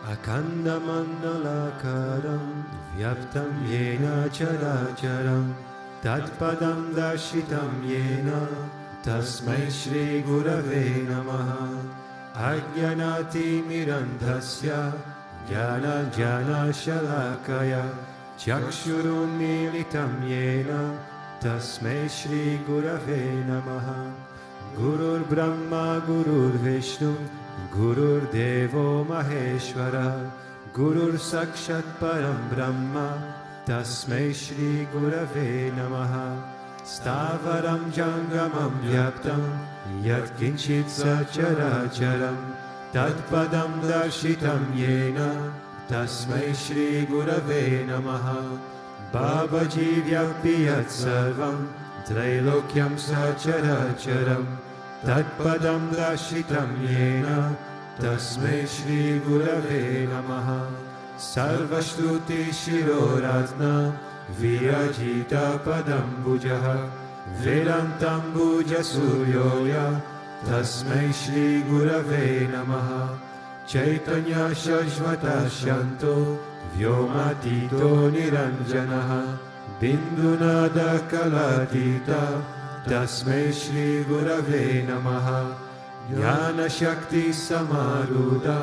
Akandamandalakaram vyaptam yena characharam tatpadam darshitam yena tasmai Shri Gurave namaha. Ajnanati mirandhasya jnana jnana shalakaya chakshurun militam yena tasmai Shri Gurave namaha. Gurur Brahma Gurur Vishnu Gurur Devo Maheshwara Gurur Sakshat Param Brahma Tasmai Shri Gurave Namaha. Stavaram Jangamam Vyaptam Yat Kinchit Sacharacharam Tatpadam Darshitam Yena Tasmai Shri Gurave Namaha. Babaji Vyapti Yat Sarvam Trailokyam Sacharacharam Tatpadam Darshitam Yena Tasmai Shri Gurave Namaha. Sarvashruti Shiroratna Virajita Padam Bujaha Vedantam Buja Suryoya Tasmai Shri Gurave Namaha. Chaitanya Shashvata Shanto Vyomatito Niranjanaha Bindunada Kaladita Tasmai Shri Gurave Namaha. Jnana Shakti Samaruda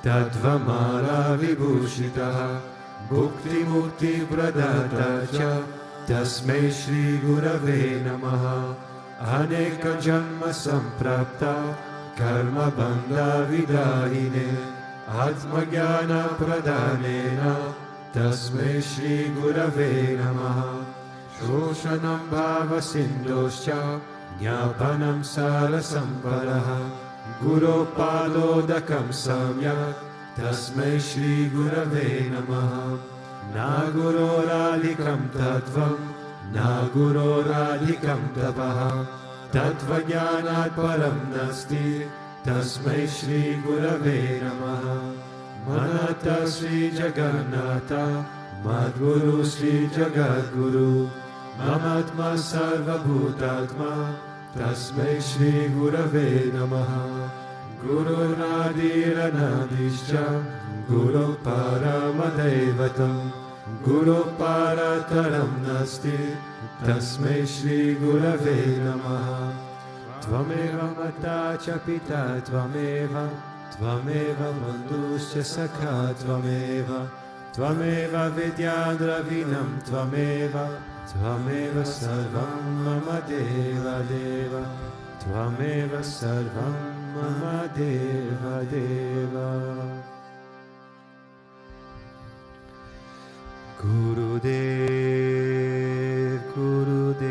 Tadvamala Vibhushitaha Bhukti Mukti Pradata Cha Tasmai Shri Gurave Namaha. Aneka Janma Samprapta Karma Bandha Vidahine Atma Jnana Pradhanena Tasmai Shri Gurave Namaha. Shoshanam Bhava Sindoscha Jnapanam Sarasamparaha Guru Padodakam Samyak Tasmai Shri Gurave Namaha. Naguro Radhikam Tattvam Naguro Radhikam Tapaha Tattvajnanat Param Nasti Tasmai Shri Gurave Namaha. Manata Sri Jagannatha Madguru Sri Jagadguru Mamatma Sarva Bhutatma Tasmai Shri Gurave Namaha. Guru Nadira Nadischa Guru Paramadaivatam Guru Parataram Nasti Tasmai Shri Gurave Namaha. Tvameva Mata Cha Pita Tvameva Tvameva Bandhuscha Sakha Tvameva Tvameva Vidyadravinam Tvameva Tvameva Sarvam Mama Deva Deva Tvameva Sarvam Mama Deva Deva. Gurudev Gurudev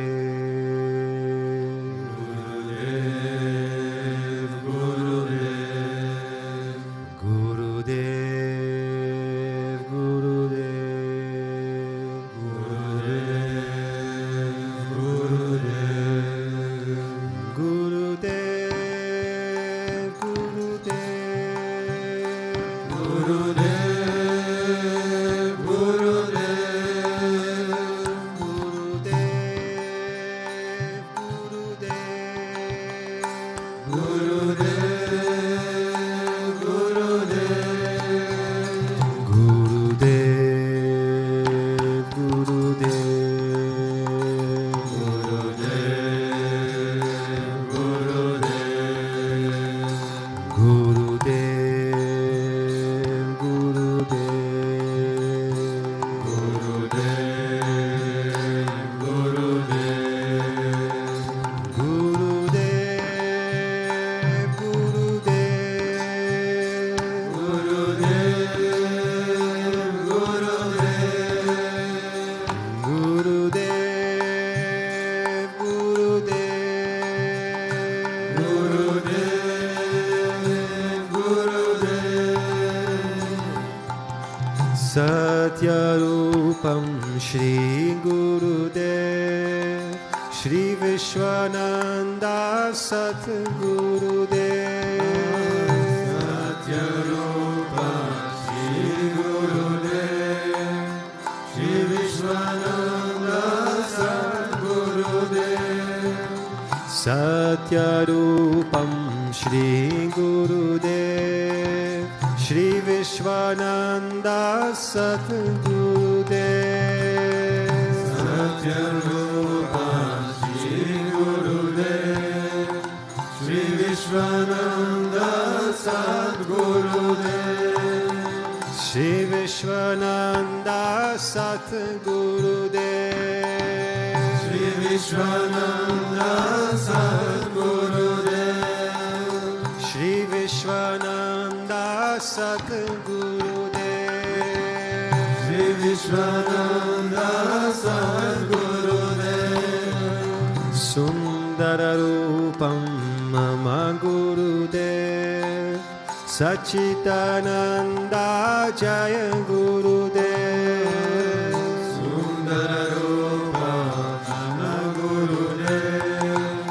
Gurudev Gurudev Gurudev Gurudev Gurudev Gurudev Gurudev Gurudev Satyarupam Shri Gurudev Shri Vishwananda Satgurudev Satyarupam Shri Gurudev Shri Vishwananda Satgurudev Satyarupam Shri Gurudev Shri Vishwananda Satgurudev Satyarupam Shri Gurudev Shri Vishwananda Satgurudev Shri Vishwananda Satgurudev Shri Vishwananda Satgurudev Shri Vishwananda Satgurudev Shri Vishwananda Satgurudev Sundararupam Mama Gurudev Sachitananda Jaya Gurudev Sundararupam Mama Gurudev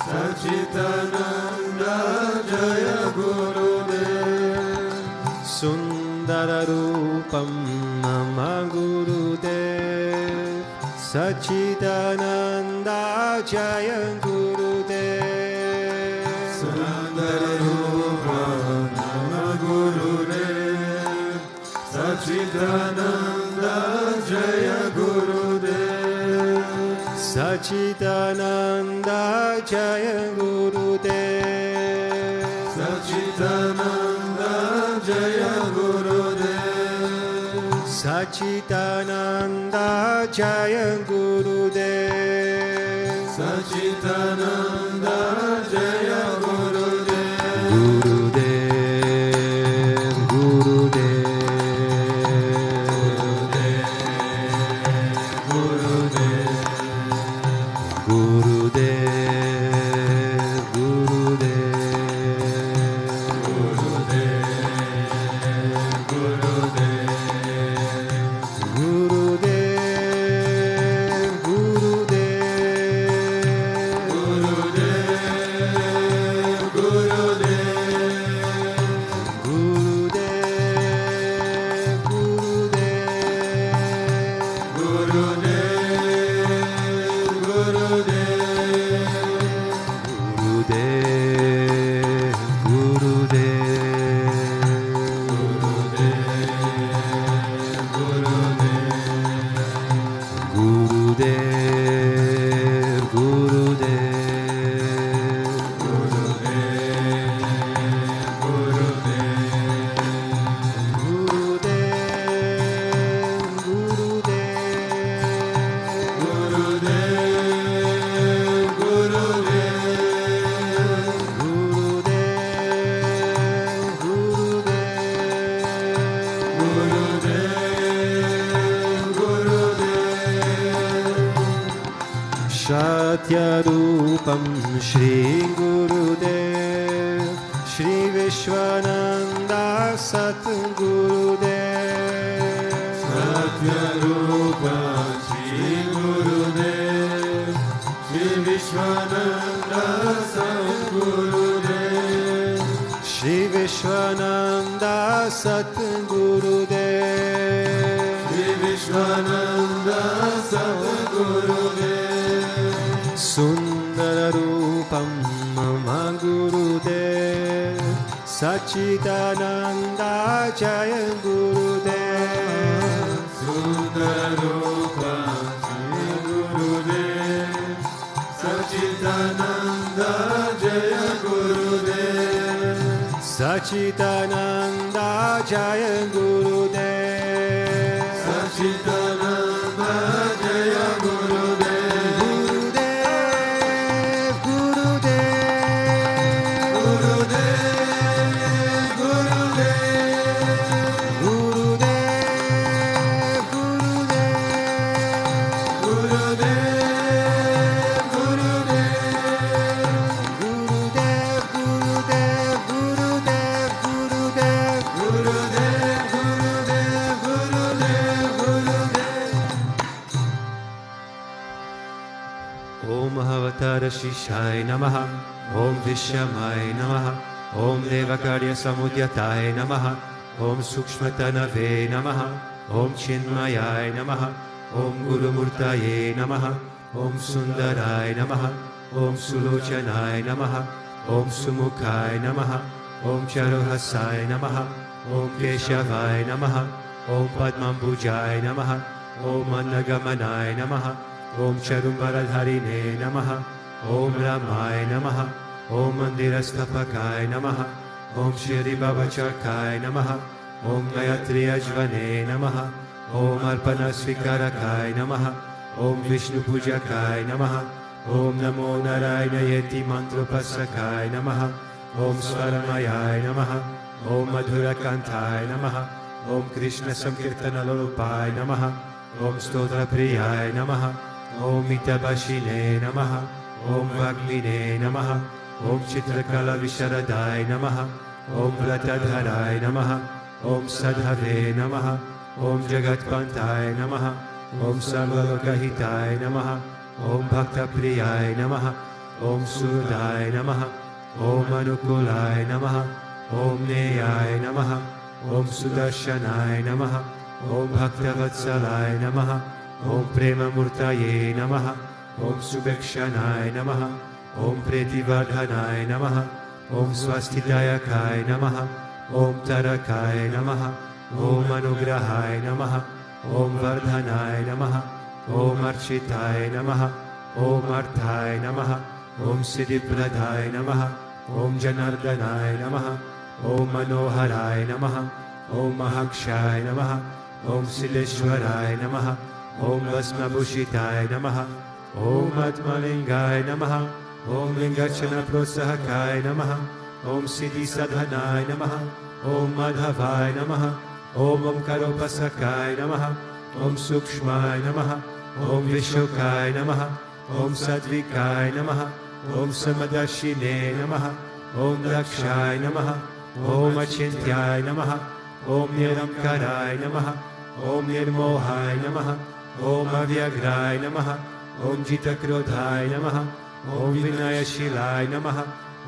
Sachitananda Jaya Gurudev Sundararupam Mama Gurudev Sachitananda Jaya Gurudev Sundararupam Mama Gurudev Sachitananda Jaya Gurudev Sachitananda Jaya Gurudev Sachitananda Jaya Gurudev Sachitananda Jaya Gurudev Sachitananda Jaya Gurudev Gurudev Gurudev Satyarupam Shri Gurudev Shri Vishwananda Satgurudev Satyarupam Shri Gurudev Shri Vishwananda Satgurudev Shri Vishwananda Satgurudev Shri Vishwananda Satgurudev Sundararupam Mama Gurudev Sachitananda Jaya Gurudev Sundararupam Shri Gurudev Sachitananda Jaya Gurudev Sachitananda Jaya Gurudev Sachitananda Jaya Gurudev Gurudev Tarashishay Namaha, Om Vishamay Namaha, Om Devakarya Samudyatay Namaha, Om Sukshmatanave Namaha, Om Chinmayay Namaha, Om Guru Murtaye Namaha, Om Sundaray Namaha, Om Sulochanay Namaha, Om Sumukhay Namaha, Om Charuhasay Namaha, Om Keshavay Namaha, Om Padmambujay Namaha, Om Annagamanay Namaha, Om Charumbaradharine Namaha, Om Ramay Namaha, Om Mandirasthapakai Namaha, Om Shri Babachakay Namaha, Om Gayatri Ajvane Namaha, Om Arpana Svikarakai Namaha, Om Vishnu Pujakai Namaha, Om Namo Narayana Yeti Mantropasakai Namaha, Om Swaramayai Namaha, Om Madhura Kantai Namaha, Om Krishna Sankirtana Lopai Namaha, Om Stotra Priyai Namaha, Om Itabashine Namaha, Om Vagmine Namaha, Om Chitrakala Visharadai Namaha, Om Vratadharai Namaha, Om Sadhave Namaha, Om Jagatpantai Namaha, Om Sarvalokahitai Namaha, Om Bhakta Priyai Namaha, Om Surdai Namaha, Om Anukulai Namaha, Om Neyai Namaha, Om Sudarshanai Namaha, Om Bhaktavatsalai Namaha, Om Prema Murtaye Namaha, Om Subekshanai Namaha, Om Pretivardhanai Namaha, Om Swastitayakai Namaha, Om Tarakai Namaha, Om Anugrahai Namaha, Om Vardhanai Namaha, Om Architai Namaha, Om Arthai Namaha, Om Siddhipradhai Namaha, Om Janardanai Namaha, Om Manoharai Namaha, Om Mahakshai Namaha, Om Siddheshwarai Namaha, Om Vasmabhushitai Namaha, Om Atmalingai Namaha, Om Lingachana Prosahakai Namaha, Om Siddhi Sadhanai Namaha, Om Madhavai Namaha, Om Omkaropasakai Namaha, Om Sukshmai Namaha, Om Vishokai Namaha, Om Sadvikai Namaha, Om Samadashine Namaha, Om Dakshai Namaha, Om Achintyai Namaha, Om Niramkarai Namaha, Om Nirmohai Namaha, Om Avyagrai Namaha, Om Jitakrodhai Namaha, Om Vinayashilai Namaha,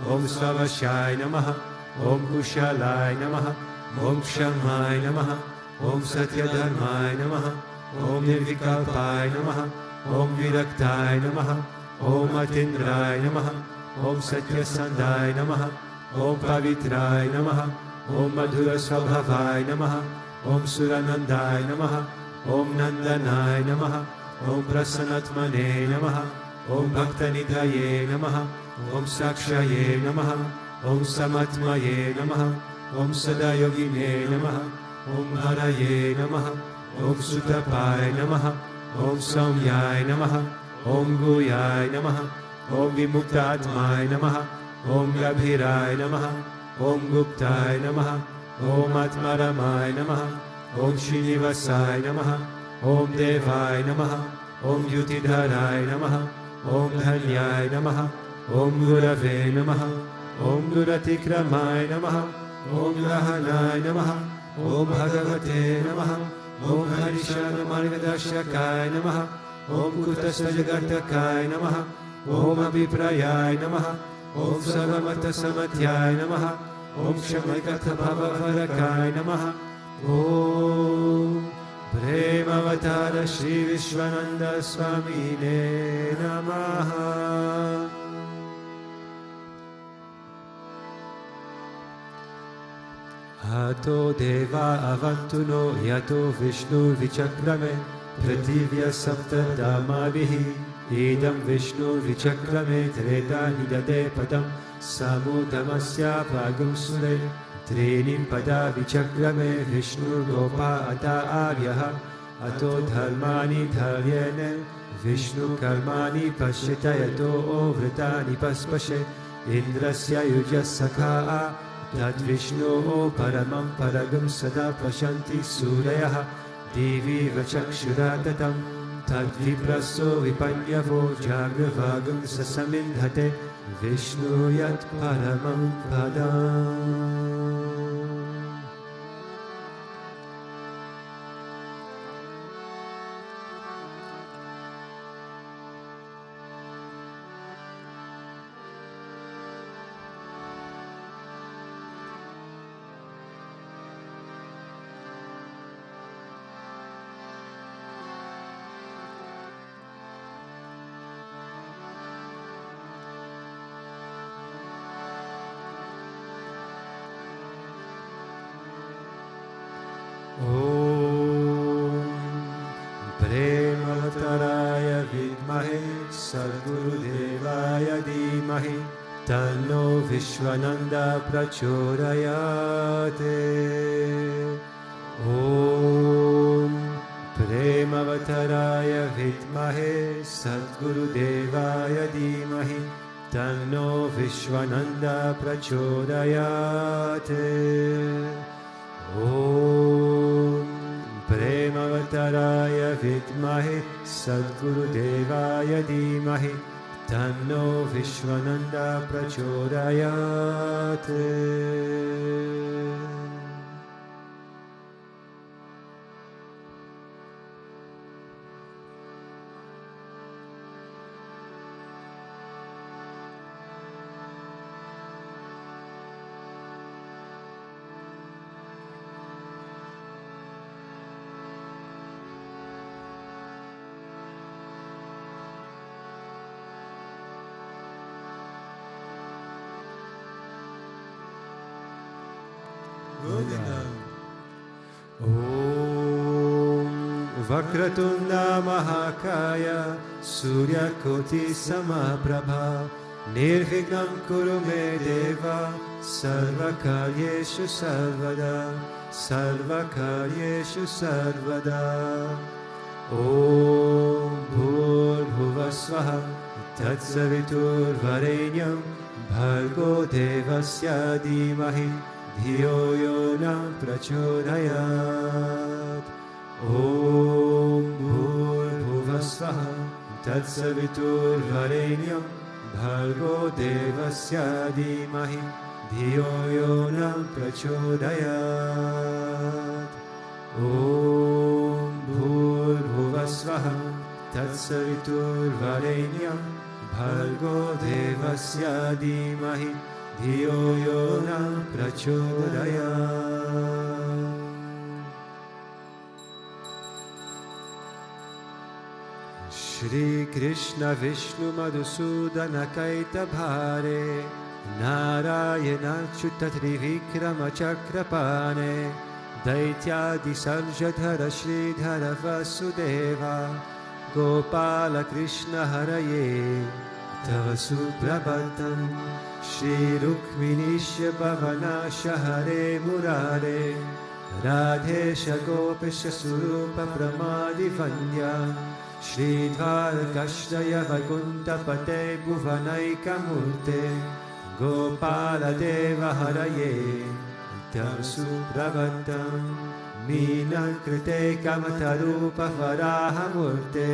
Om Svavashai Namaha, Om Kushalai Namaha, Om Kshamai Namaha, Om Satyadharmai Namaha, Om Nirvikalpai Namaha, Om Viraktai Namaha, Om Atindrai Namaha, Om Satyasandai Namaha, Om Pavitrai Namaha, Om Madhura Svabhavai Namaha, Om Suranandai Namaha, Om Nandanai Namaha, Om Prasanatmane Namaha, Om Bhaktanidhaye Namaha, Om Sakshaye Namaha, Om Samatmaye Namaha, Om Sadayogine Namaha, Om Haraye Namaha, Om Sutapai Namaha, Om Saumyai Namaha, Om Guyai Namaha, Om Vimuktatmai Namaha, Om Gabhirai Namaha, Om Guptai Namaha, Om Atmaramai Namaha, Om Srinivasai Namaha, Om Devai Namaha, Om Yutidharai Namaha, Om Dhanyai Namaha, Om Gurave Namaha, Om Guratikramai Namaha, Om Rahanai Namaha, Om Bhagavate Namaha, Om Harishana Margadashakai Namaha, Om Kutasvajagartakai Namaha, Om Abhiprayai Namaha, Om Sarvamata Samatyai Namaha, Om Shamakatha Bhavavarakai Namaha, Om Premavatara Sri Vishwananda Swami Namaha. Ato Deva Avantuno Yato Vishnu Vichakrame Prativya Saptadamavihi Idam Vishnu Vichakrame Treta Hidade Padam Samudamasya Bhagam Sure Trinim Pada Vichakrame Vishnu Gopa Ata Aryaha Ato Dharmani Dharyene Vishnu Karmani Pashyatayato Vritani Paspashe Indrasya Yujasakha Tad Vishnu Paramam Paragam Sada Pashanti Suryaha Divi Vachakshuratatam Tad Vipraso Vipanyavo Jagravagam Sasamindhate Vishnu Yat Paramam Padam. Tanno Vishwananda prachodayate. Om Premavattaraya Vidmahe Sadgurudevaya Dhimahi Tanno Vishwananda prachodayate. Om Premavattaraya Vidmahe Sadgurudevaya Dhimahi Tanno Vishwananda prachodayate. Om Vakratunda Mahakaya Suryakoti Samaprabha Nirvignam Kuru Me Deva Sarvakaryeshu Sarvada Sarvakaryeshu Sarvada. Om Bhurbhuvasvaha Tatsavitur Varenyam Bhargo Devasya Dhimahi Dhiyo Yona Prachodayat. Om Bhurbhuvasvaha Tatsavitur Varenyam Bhargo Devasya Dhimahi Dhiyo Yona Prachodayat. Om Bhurbhuvasvaha Tatsavitur Varenyam Bhargo Devasya Dhimahi Dhiyo Yona Prachodayat. Shri Krishna Vishnu Madhusudana Kaita Bhare Narayana Achyuta Trivikrama Chakrapane Daityadi Sarjadhara Sridhara Vasudeva Gopala Krishna Haraye Tava Suprabhatam Shri Rukminishya Bhavanasha Hare Murare Radhesha Gopesha Surupa Pramadi Vandya Shri Dvarakashtaya Vakunta Pate Bhuvanaika Murte Gopala Deva Haraye Tava Suprabhatam Meena Krite Kamatarupa Varaha Murte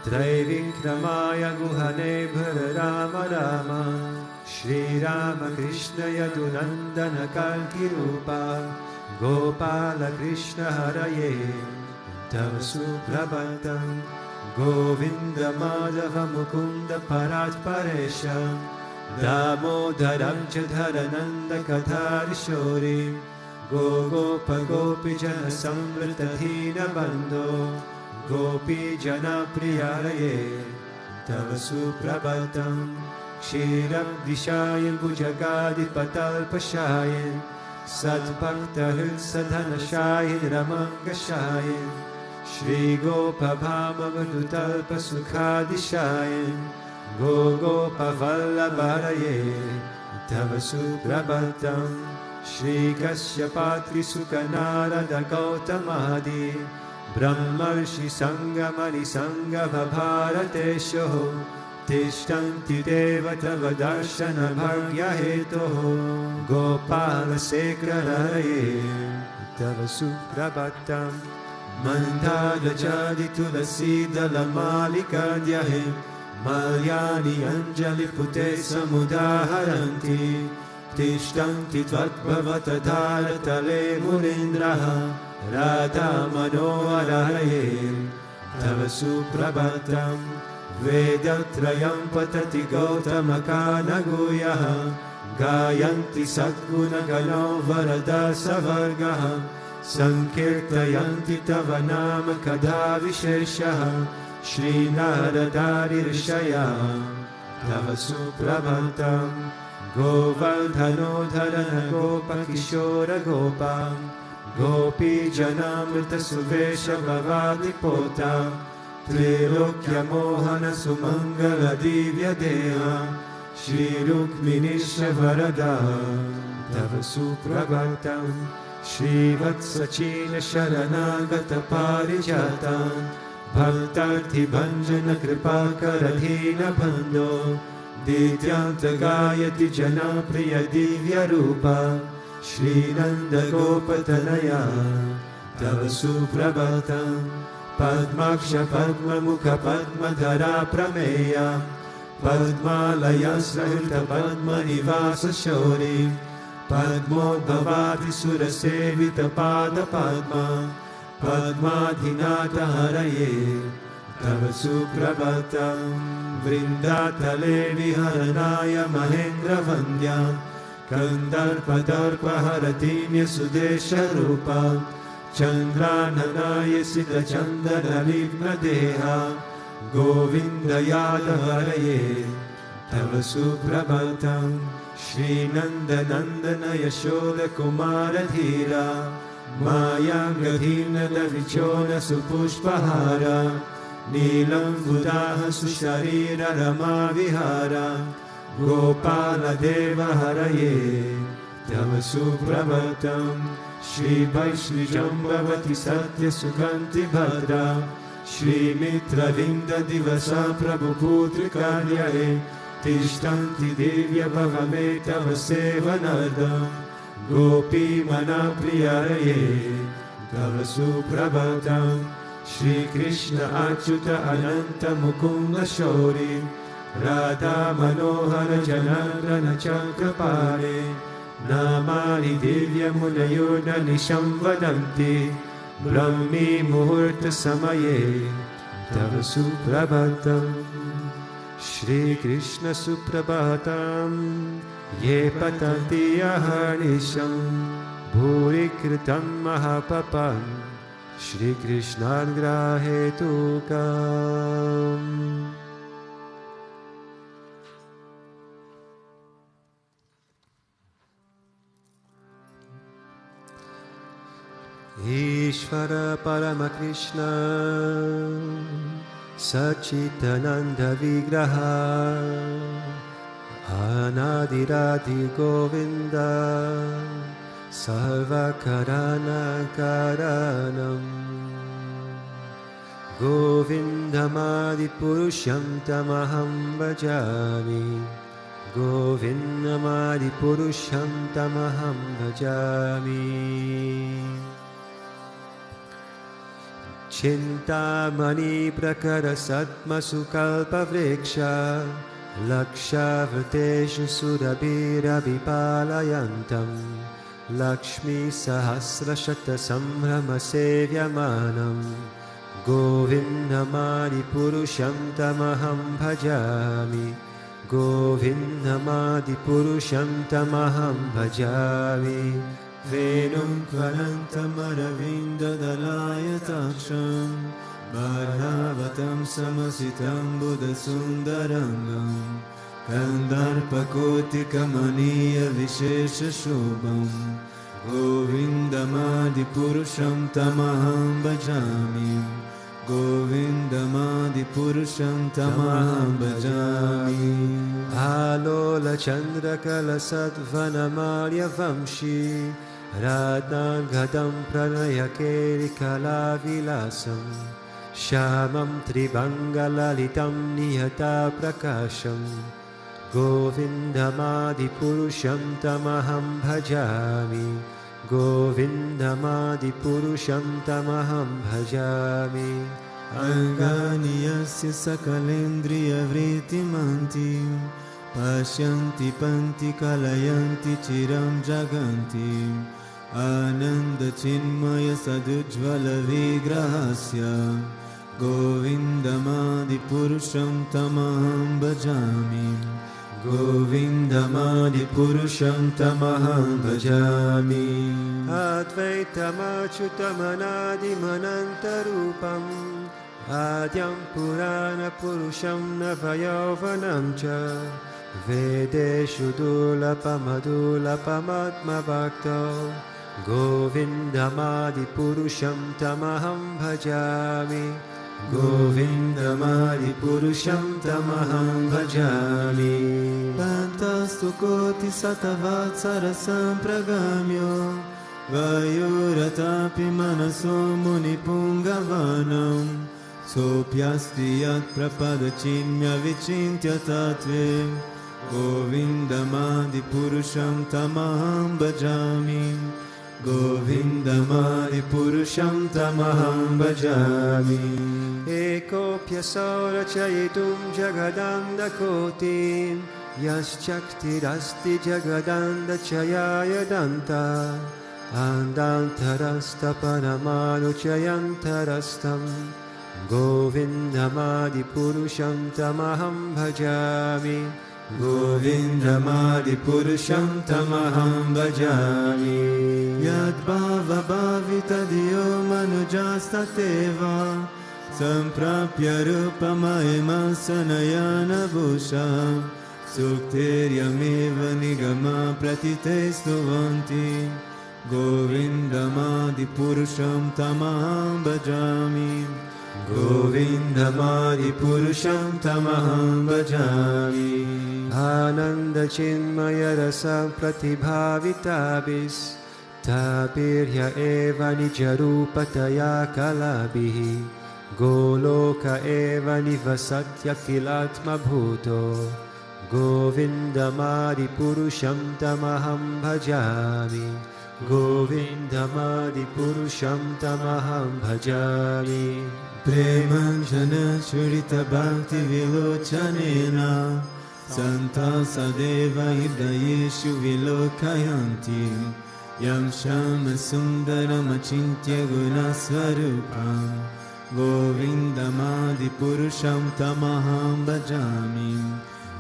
Traivikramaya Guhane Bhararama Rama Shri Rama Krishna Yadunandana Kalki Rupa Gopala Krishna Haraye Tava Suprabhatam Govinda Madhava Mukunda Parat Paresha Damodaram Jadharananda Katharishori Gopa Gopi Jana Samvrita Hina Bando Gopi Jana Priyaraye Tava Suprabhatam Kshiram Vishayan Bhujagadi Patalpashayan Sadbhakta Sadhanashayan Ramangashayan Shri Gopa Bhama Vadutalpa Sukhadishayan Gopa Vallabharaye Tava Suprabhatam Shri Kasyapatri Sukanarada Gautamadi Brahmarshi Sangamani Sangava Bharatesho Tishtanti Deva Tava Darshana Bhagya Hetoho Gopala Sekraraye Tava Suprabhatam Mandala Jadi Tulasi Dala Malika Dyahe Malyani Anjali Pute Samudaharanti Tishtanti Tvatbhavata Dharatale Munindraha Radha Manoharaye Tava Suprabhatam Vedatrayam Patati Gautamaka Guyaha Gayanti Sadguna Gano Varada Savargaha Sankirtayanti Tava Nama Kada Visheshaha Shri Naradari Rishaya Tava Suprabhatam Govardhano Dharana Gopa Kishora Gopa Gopi Janamrita Suvesha Bhavati Pota Trilokya Mohana Sumangala Divya Deha Shri Rukminisha Varada Tava Suprabhatam Shri Vatsachina Sharanagata Parijata Bhaktarthi Bhanjana Kripakaradhina Bhando Dityanta Gayati Jana Priya Divya Rupa Shri Nanda Gopatanaya Tava Suprabhatam Padmaksha Padma Mukha Padmadhara Prameya Padmalaya Srahita Padma Nivasa Shori Padmodbhavati Surasevita Pada Padma Padmadhinata Haraye Tava Suprabhatam Vrindatale Viharanaya Mahendra Vandya Kandarpadarpa Haratinya Sudesha Rupa Chandrananaya Siddha Chandana Livna Deha Govinda Yada Haraye Tava Suprabhatam Shri Nanda Nandana Yashoda Kumara Dhira Mayangadhina Davichona Supushpahara Nilam Buddha Susharira Rama Vihara Gopala Deva Haraye Tava Suprabhatam Shri Vaishni Jambavati Satya Sukanti Bhadra Shri Mitra Vinda Divasa Prabhu Putri Karyaye Tishtanti Divya Bhavame Tava Sevanardam Gopi Mana Priyaraye Tava Suprabhatam Shri Krishna Achyuta Ananta Mukunda Shori Radha Manohara Janardana Chakrapare Namani Divya Munayona Nisham Vadanti Brahmi Muhurta Samaye Tava Suprabhatam Shri Krishna Suprabhatam Ye Patanti Aharnisham Bhuri Kritam Mahapapam Shri Krishna Grahetukam. Ishvara Paramakrishna Sachitananda Vigraha Anadiradi Govinda Sarvakarana Karanam Govindamadi Purusham Tamaham Bhajami Govindamadi Purusham Tamaham Bhajami Chintamani Prakara Satma Sukalpa Vriksha Lakshavateshu Surabhira Vipalayantam Lakshmi Sahasrashata Samrama Sevyamanam Govindamadi Purusham Tamaham Bhajami Govindamadi Purusham Tamaham Bhajami Venum Kvanantam Aravinda Dalayatacham Bharavatam Samasitam Buddha Sundarangam Kandarpakoti Kamaniya Vishesha Shobham Govindamadi Purusham Tamaham Bhajami Govindamadi Purusham Tamaham Bhajami Alola Chandra Kala Sattvanamārya Vamshi Radha Gadam Pranaya Keri Kala Vilasam Shamam Tribangalalitam Nihata Prakasham Govindamadi Purusham Tamaham Bhajami Govindamadi Purusham Tamaham Bhajami Angani Yasya Sakalendriya Vritimanti Pashyanti Panti Kalayanti Chiram Jaganti Ananda Chinmaya Sadujvala Vigrahasya Govindamadi Purusham Tamaham Bhajami Govindamadi Purusham Tamaham Bhajami Advaitamachutamanadim Anantarupam Adyam Purana Purusham Navayauvanam Cha Vedeshu Dulapamadulatma Bhakto Govindamadi Purusham Tamaham Bhajami Govindamadipurusham tamaham bhajami. Pantastu koti satavatsara sampragamyo Vayuratapi manaso munipungavanam Sopyasti yat prapadachimya vichintya tatve Govindamadipurusham tamaham bhajami. Govindamadipurusham tamaham bhajami. Ekopya saurachayitum jagadanda kotim Yaschaktirasti jagadanda chayayadanta Andantarasta paramanuchayantarastam Govindamadipurusham tamaham bhajami. Govindamadipurusham tamaham bhajami. Yadbhava bhavitadiyo manujastateva Samprapya rupamaima sanayana bhusha Suktiryameva nigama pratite stuvanti Govindamadipurusham tamaham bhajami. Govindamadipurusham tamaham bhajami. Ananda chinmaya rasa pratibhavitabis Tabirya eva nijarupataya kalabhihi Goloka eva nivasatya kilatma bhuto Govindamadipurusham tamaham bhajami. Govindamadipurusham tamaham bhajami. Premanjana churita bhakti vilochanena Santa sadeva hridayeshu vilokayanti Yam shama sundaram achintya gunasvarupam Govindamadipurusham tamaham bhajami.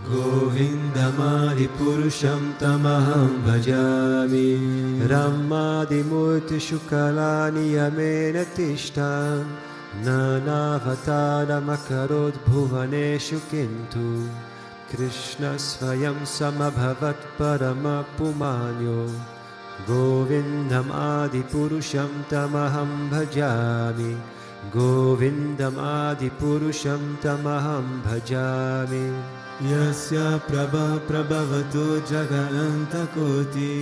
Govindamadipurusham tamaham bhajami. Ramadimurti shukalani yamena tishtam Nanavatara makarod bhuvaneshu kintu Krishna svayam samabhavat paramapumanyo Govindamadipurusham tamaham bhajami. Govindamadipurusham tamaham bhajami. Yasya prabha prabhavatu jagananta koti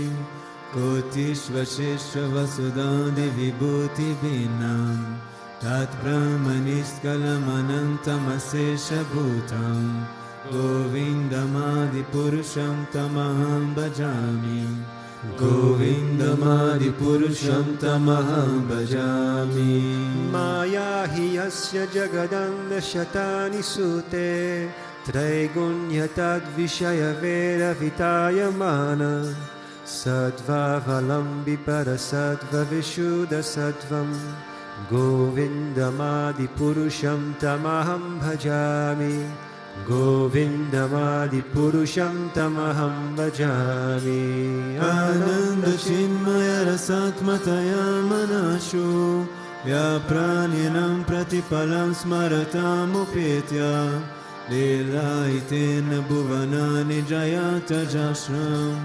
Kotishvashishva vasudandi vibhuti vinam Tat brahmanistkalamanantamasesha bhutam Govindamadipurusham tamaham bhajami. Govindamadipurusham tamaham bhajami. Maya hi yasya jagadanda shatani sute Traigunyatad vishaya vera vitayamana Sadva valambi parasadva vishuddha sattvam Govindamadipurusham tamaham bhajami. Govindamadipurusham tamaham bhajami. Ananda chinmaya rasatmataya manashu Vyapranyanam pratipalam smaratam upetya Lilaitena bhuvanani jayata jashram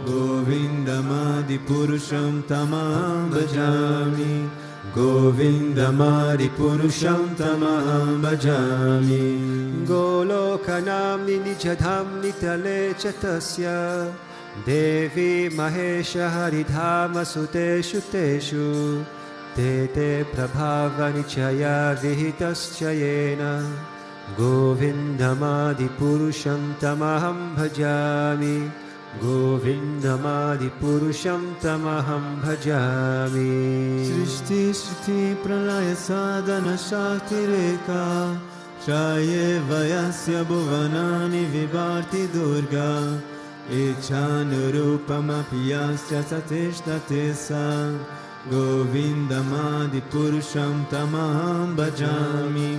Govindamadipurusham tamaham bhajami. Govindamadipurusham tamaham bhajami. Golokanamni nijadhamni tale chatasya Devi mahesha haridhama suteshu teshu Tete prabhavani chaya vihitaschayena Govindamadipurusham tamaham bhajami. Govindamadipurusham tamaham bhajami. Srishti shruti pralaya sadhana shakti reka Shaye vayasya bhuvanani vibharti durga Ichanurupamapiyasya satishtatesa Govindamadipurusham tamaham bhajami.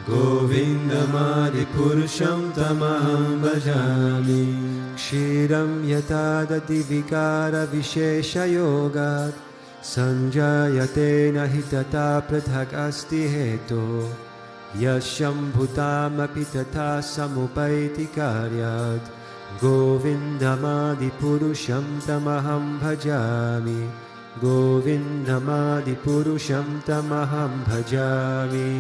Govindamadipurusham tamaham bhajami. Kshiram yatadati vikara vishesha yogat Sanjayate nahi tata prathak asti heto Yasham bhutamapi tata samupaiti karyat Govindamadipurusham tamaham bhajami. Govindamadipurusham tamaham bhajami.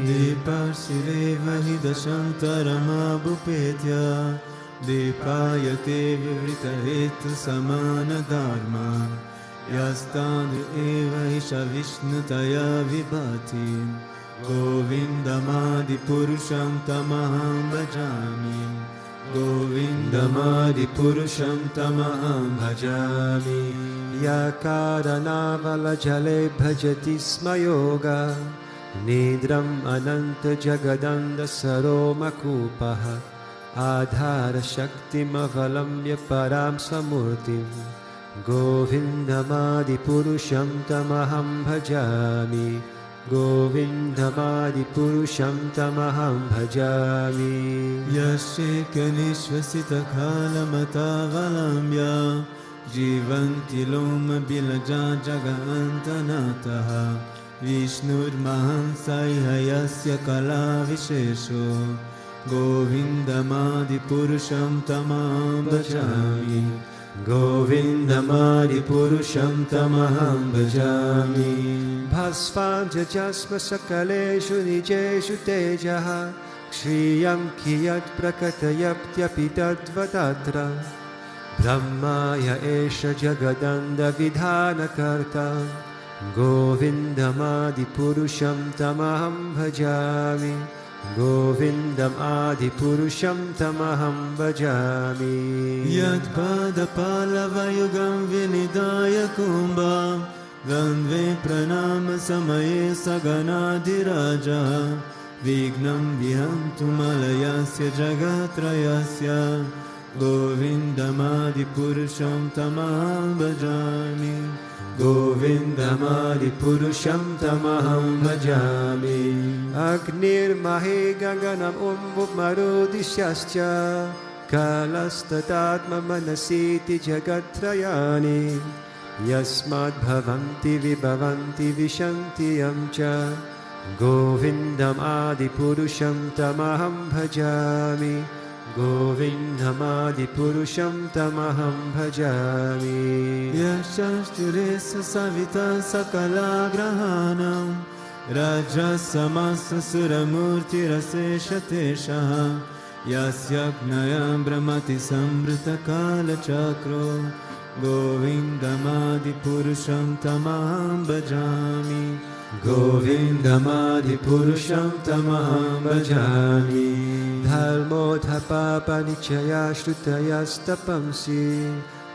Dipasireva hidashantaramabhupetya Dipayate vivritahetu samana dharma Yastadru eva isha vishnutaya vibhati Govindamadipurusham tamaham bhajami Govindamadipurusham tamaham bhajami. Yakaranavala jale bhajati smayoga Nidram ananta jagadanda saromakupaha Adhara shaktim avalamya param samurtim Govindamadipurusham tamaham bhajami Govindamadipurusham tamaham bhajami. Yasheka nishvasita khalamatavalambya Jivanti loma bilaja jagantanataha Vishnur mahansayhayasya kala vishesho Govindamadipurusham tamaham bhajami Govindamadipurusham tamaham bhajami. Bhasvanja jasma sakaleshu nijeshu tejaha Shriyam kiyat prakatayaptyapi tadvatatra Brahmaya esha jagadanda vidhana karta Govindamadipurusham tamaham bhajami Govindamadipurusham tamaham bhajami. Yadpadapalava vinidaya kumbha Ganve pranama samaye saganadiraja Vignam vihantu malayasya jagatrayasya Govindamadipurusham tamaham bhajami Govindamadipurusham tamaham bhajami. Agnir mahe ganganam marudishyascha Kalastatatma manasiti jagatrayani Yasmad bhavanti vibhavanti vishanti yamcha Govindamadipurusham tamaham bhajami Govindamadipurusham tamaham bhajami. Yashashtiresa savita sakala grahanam Rajasamasa suramurti raseshateshaha Yasyaknayam brahmati sambrita kala chakro Govindamadipurusham tamaham bhajami Govindamadipurusham tamaham bhajami. Dharmodhapapa nichaya shrutayastapamsi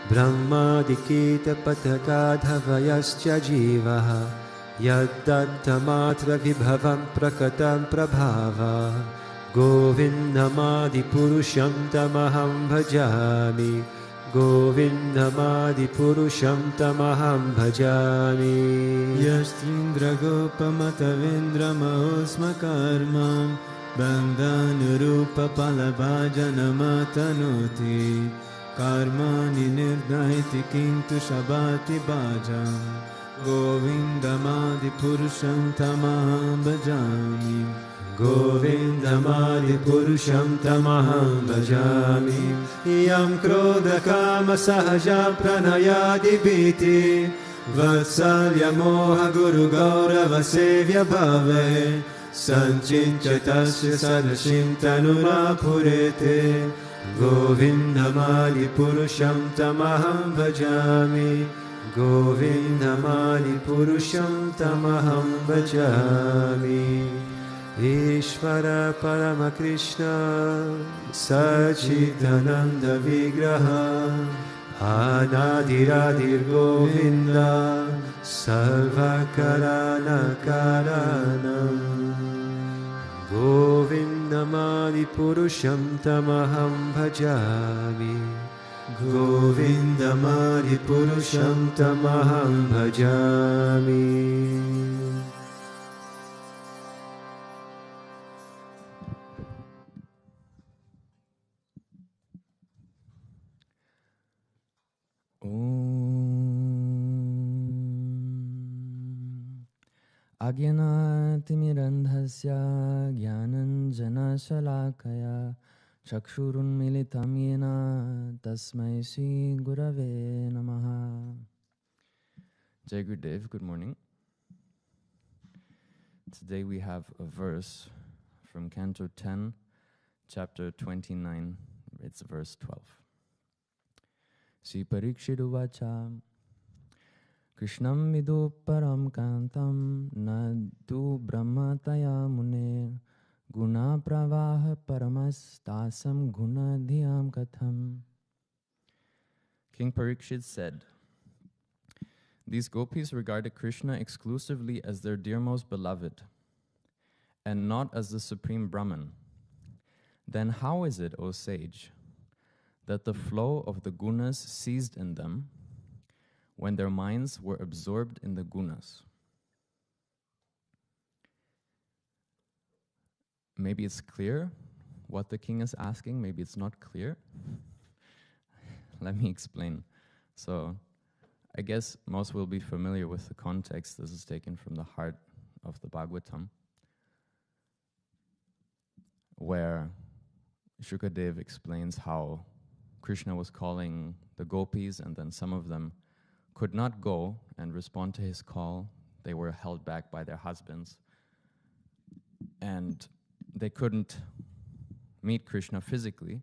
Brahmadikita patakadhavayascha jivaha Yaddattamatra vibhavam prakatam prabhava Govindamadipurusham tamaham bhajami Govindamadipurusham tamaham bhajami. Yashtindra gopamata mahosma karma Bandhanurupa palabhajanamatanoti Karmani nirdaiti kintu shabati bhajam Govindamadipurusham tamaham bhajami Govindamadipurusham tamaham bhajami. Yam krodha kama sahaja pranayadi bhiti Vatsalya moha guru gaurava sevya bhave Sanchichatasya sadashim tanurapurete Govindamadipurusham tamaham bhajami Govindamadipurusham tamaham bhajami. Ishvara Paramakrishna Sachidananda Vigraha Anadiradir Govinda Sarvakarana Karanam Govindamadipurusham tamaham bhajami Govindamadipurusham tamaham bhajami. Agyanatimirandhasya Gyananjanashalakaya Chakshurunmilitam yena Tasmai Shri Gurave Namaha. Jai Gurudev, good morning. Today we have a verse from Canto 10, chapter 29, it's verse 12. Sri Parikshit Uvacha Krishnam vidu param kantam nadu brahmataya mune guna pravaha paramastasam guna dhyam katham. King Parikshit said, these gopis regarded Krishna exclusively as their dearmost beloved, and not as the supreme Brahman. Then how is it, O sage, that the flow of the gunas ceased in them when their minds were absorbed in the gunas? Maybe it's clear what the king is asking, maybe it's not clear. Let me explain. So, I guess most will be familiar with the context. This is taken from the heart of the Bhagavatam, where Shukadev explains how Krishna was calling the gopis, and then some of them could not go and respond to his call. They were held back by their husbands, and they couldn't meet Krishna physically,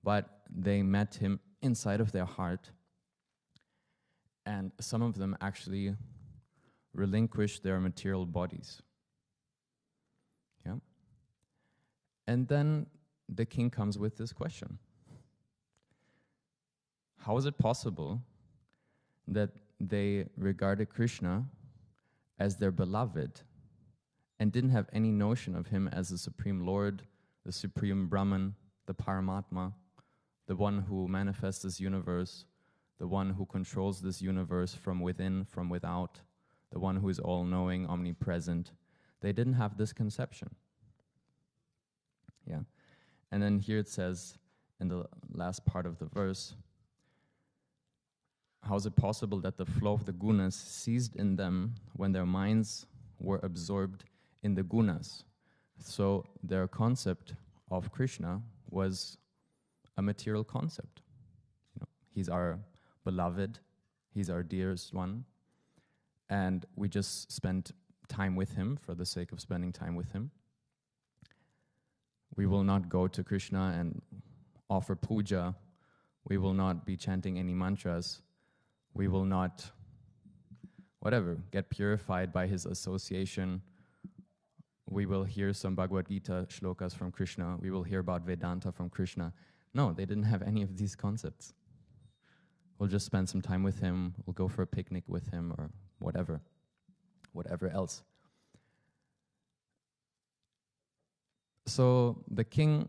but they met him inside of their heart. And some of them actually relinquished their material bodies. Yeah. And then the king comes with this question. How is it possible that they regarded Krishna as their beloved and didn't have any notion of him as the Supreme Lord, the Supreme Brahman, the Paramatma, the one who manifests this universe, the one who controls this universe from within, from without, the one who is all-knowing, omnipresent? They didn't have this conception. Yeah. And then here it says, in the last part of the verse, how is it possible that the flow of the gunas ceased in them when their minds were absorbed in the gunas? So their concept of Krishna was a material concept. You know, he's our beloved, he's our dearest one, and we just spend time with him for the sake of spending time with him. We will not go to Krishna and offer puja. We will not be chanting any mantras. We will not, get purified by his association. We will hear some Bhagavad Gita shlokas from Krishna. We will hear about Vedanta from Krishna. No, they didn't have any of these concepts. We'll just spend some time with him. We'll go for a picnic with him or whatever else. So the king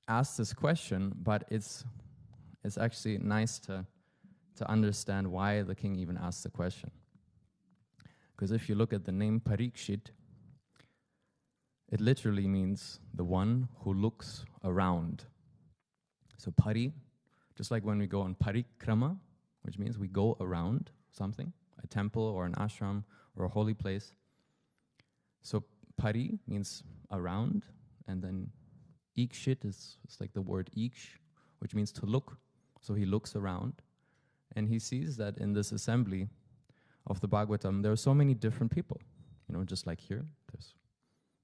asked this question, but it's actually nice to understand why the king even asked the question. Because if you look at the name Parikshit, it literally means the one who looks around. So pari, just like when we go on parikrama, which means we go around something, a temple or an ashram or a holy place. So pari means around, and then ikshit is like the word iksh, which means to look. So he looks around, and he sees that in this assembly of the Bhagavatam, there are so many different people. You know, just like here, there's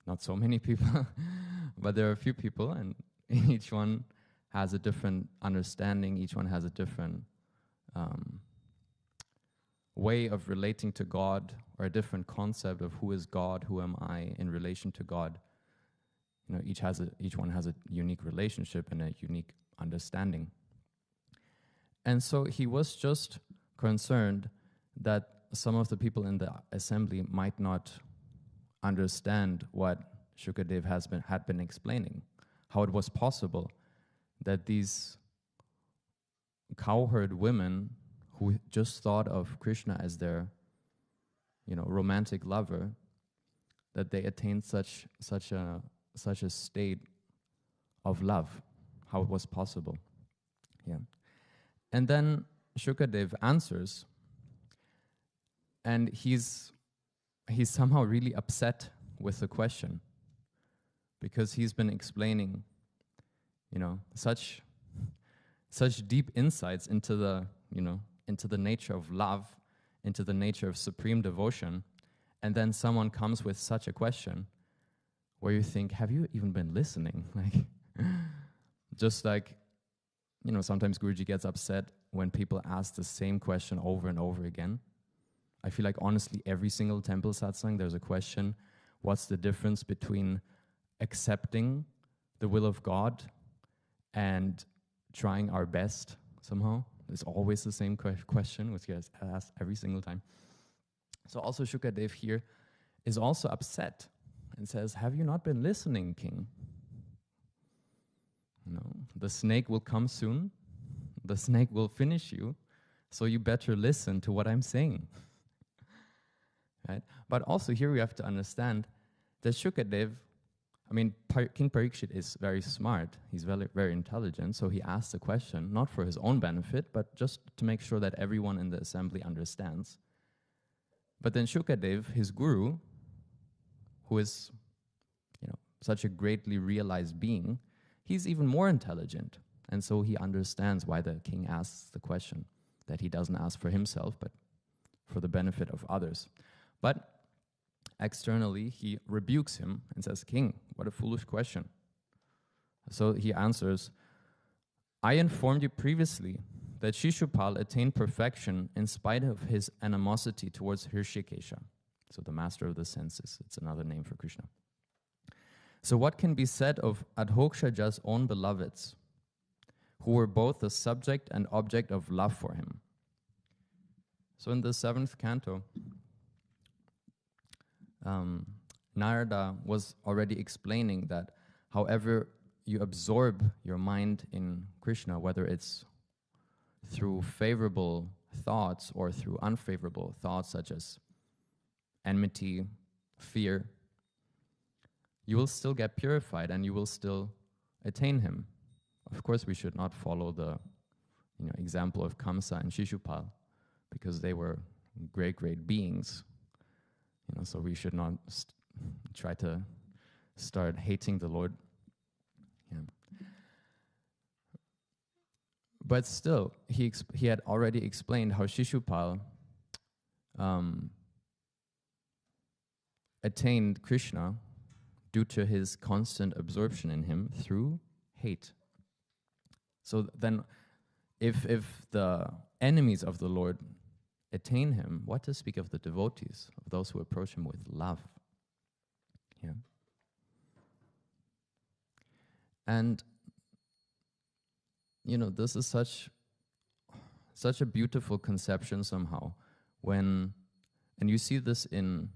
not so many people, but there are a few people, and each one has a different understanding, each one has a different way of relating to God, or a different concept of who is God, who am I in relation to God. You know, each one has a unique relationship and a unique understanding. And so he was just concerned that some of the people in the assembly might not understand what Shukadev had been explaining, how it was possible that these cowherd women who just thought of Krishna as their, romantic lover, that they attained such a state of love, how it was possible. Yeah. And then Shukadev answers, and he's somehow really upset with the question, because he's been explaining, such deep insights into the into the nature of love, into the nature of supreme devotion, and then someone comes with such a question where you think, have you even been listening? Like, just like, sometimes Guruji gets upset when people ask the same question over and over again. I feel like, honestly, every single temple satsang, there's a question, what's the difference between accepting the will of God and trying our best somehow? It's always the same question, which gets asked every single time. So also Shukadev here is also upset and says, have you not been listening, king? No, the snake will come soon. The snake will finish you. So you better listen to what I'm saying. Right? But also here we have to understand that Shukadev, King Parikshit is very smart. He's very, very intelligent. So he asked the question, not for his own benefit, but just to make sure that everyone in the assembly understands. But then Shukadev, his guru, who is, such a greatly realized being, he's even more intelligent. And so he understands why the king asks the question, that he doesn't ask for himself, but for the benefit of others. But externally, he rebukes him and says, King, what a foolish question. So he answers, I informed you previously that Shishupal attained perfection in spite of his animosity towards Hrishikesha, so the master of the senses. It's another name for Krishna. So what can be said of Adhokshaja's own beloveds, who were both the subject and object of love for him? So in the 7th canto, Narada was already explaining that however you absorb your mind in Krishna, whether it's through favorable thoughts or through unfavorable thoughts such as enmity, fear, you will still get purified and you will still attain him. Of course, we should not follow the example of Kamsa and Shishupal, because they were great, great beings. So we should not try to start hating the Lord. Yeah. But still, he had already explained how Shishupal attained Krishna due to his constant absorption in him through hate. So then, if the enemies of the Lord attain him, what to speak of the devotees, of those who approach him with love? Yeah. And this is such a beautiful conception somehow, and you see this in,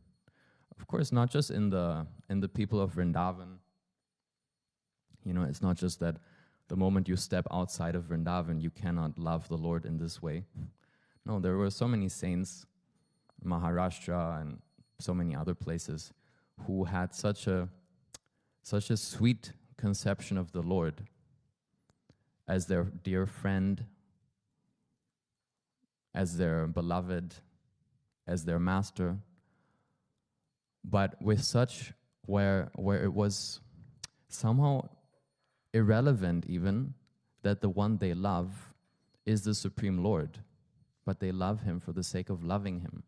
of course, not just in the people of Vrindavan. It's not just that the moment you step outside of Vrindavan, you cannot love the Lord in this way. No, there were so many saints, Maharashtra and so many other places, who had such a sweet conception of the Lord as their dear friend, as their beloved, as their master, but with such where it was somehow irrelevant even that the one they love is the Supreme Lord, but they love him for the sake of loving him.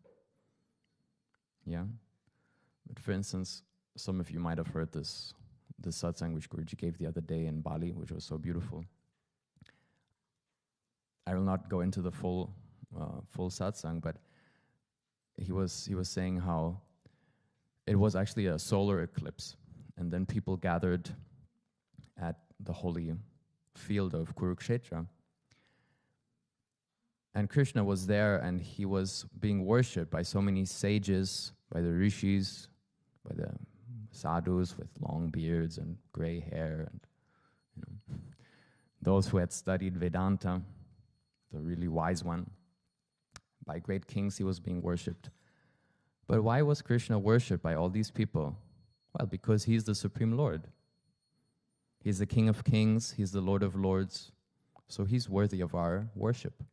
Yeah? But for instance, some of you might have heard this satsang which Guruji gave the other day in Bali, which was so beautiful. I will not go into the full satsang, but he was saying how it was actually a solar eclipse, and then people gathered at the holy field of Kurukshetra. And Krishna was there, and he was being worshipped by so many sages, by the rishis, by the sadhus with long beards and gray hair, and those who had studied Vedanta, the really wise one. By great kings he was being worshipped. But why was Krishna worshipped by all these people? Well, because he's the Supreme Lord. He's the King of Kings, he's the Lord of Lords, so he's worthy of our worship.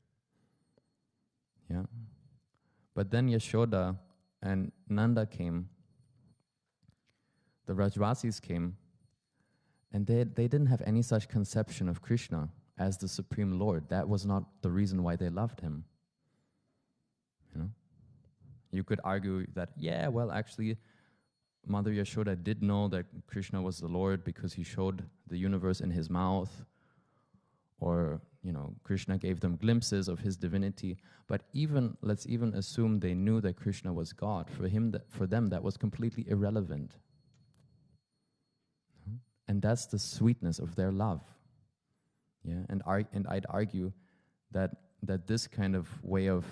Yeah. But then Yashoda and Nanda came, the Rajvasis came, and they didn't have any such conception of Krishna as the Supreme Lord. That was not the reason why they loved him. You know, you could argue that, yeah, well, actually, Mother Yashoda did know that Krishna was the Lord because he showed the universe in his mouth, or, you know, Krishna gave them glimpses of his divinity. But let's even assume they knew that Krishna was God. For them, that was completely irrelevant. And that's the sweetness of their love. Yeah, and I'd argue that this kind of way of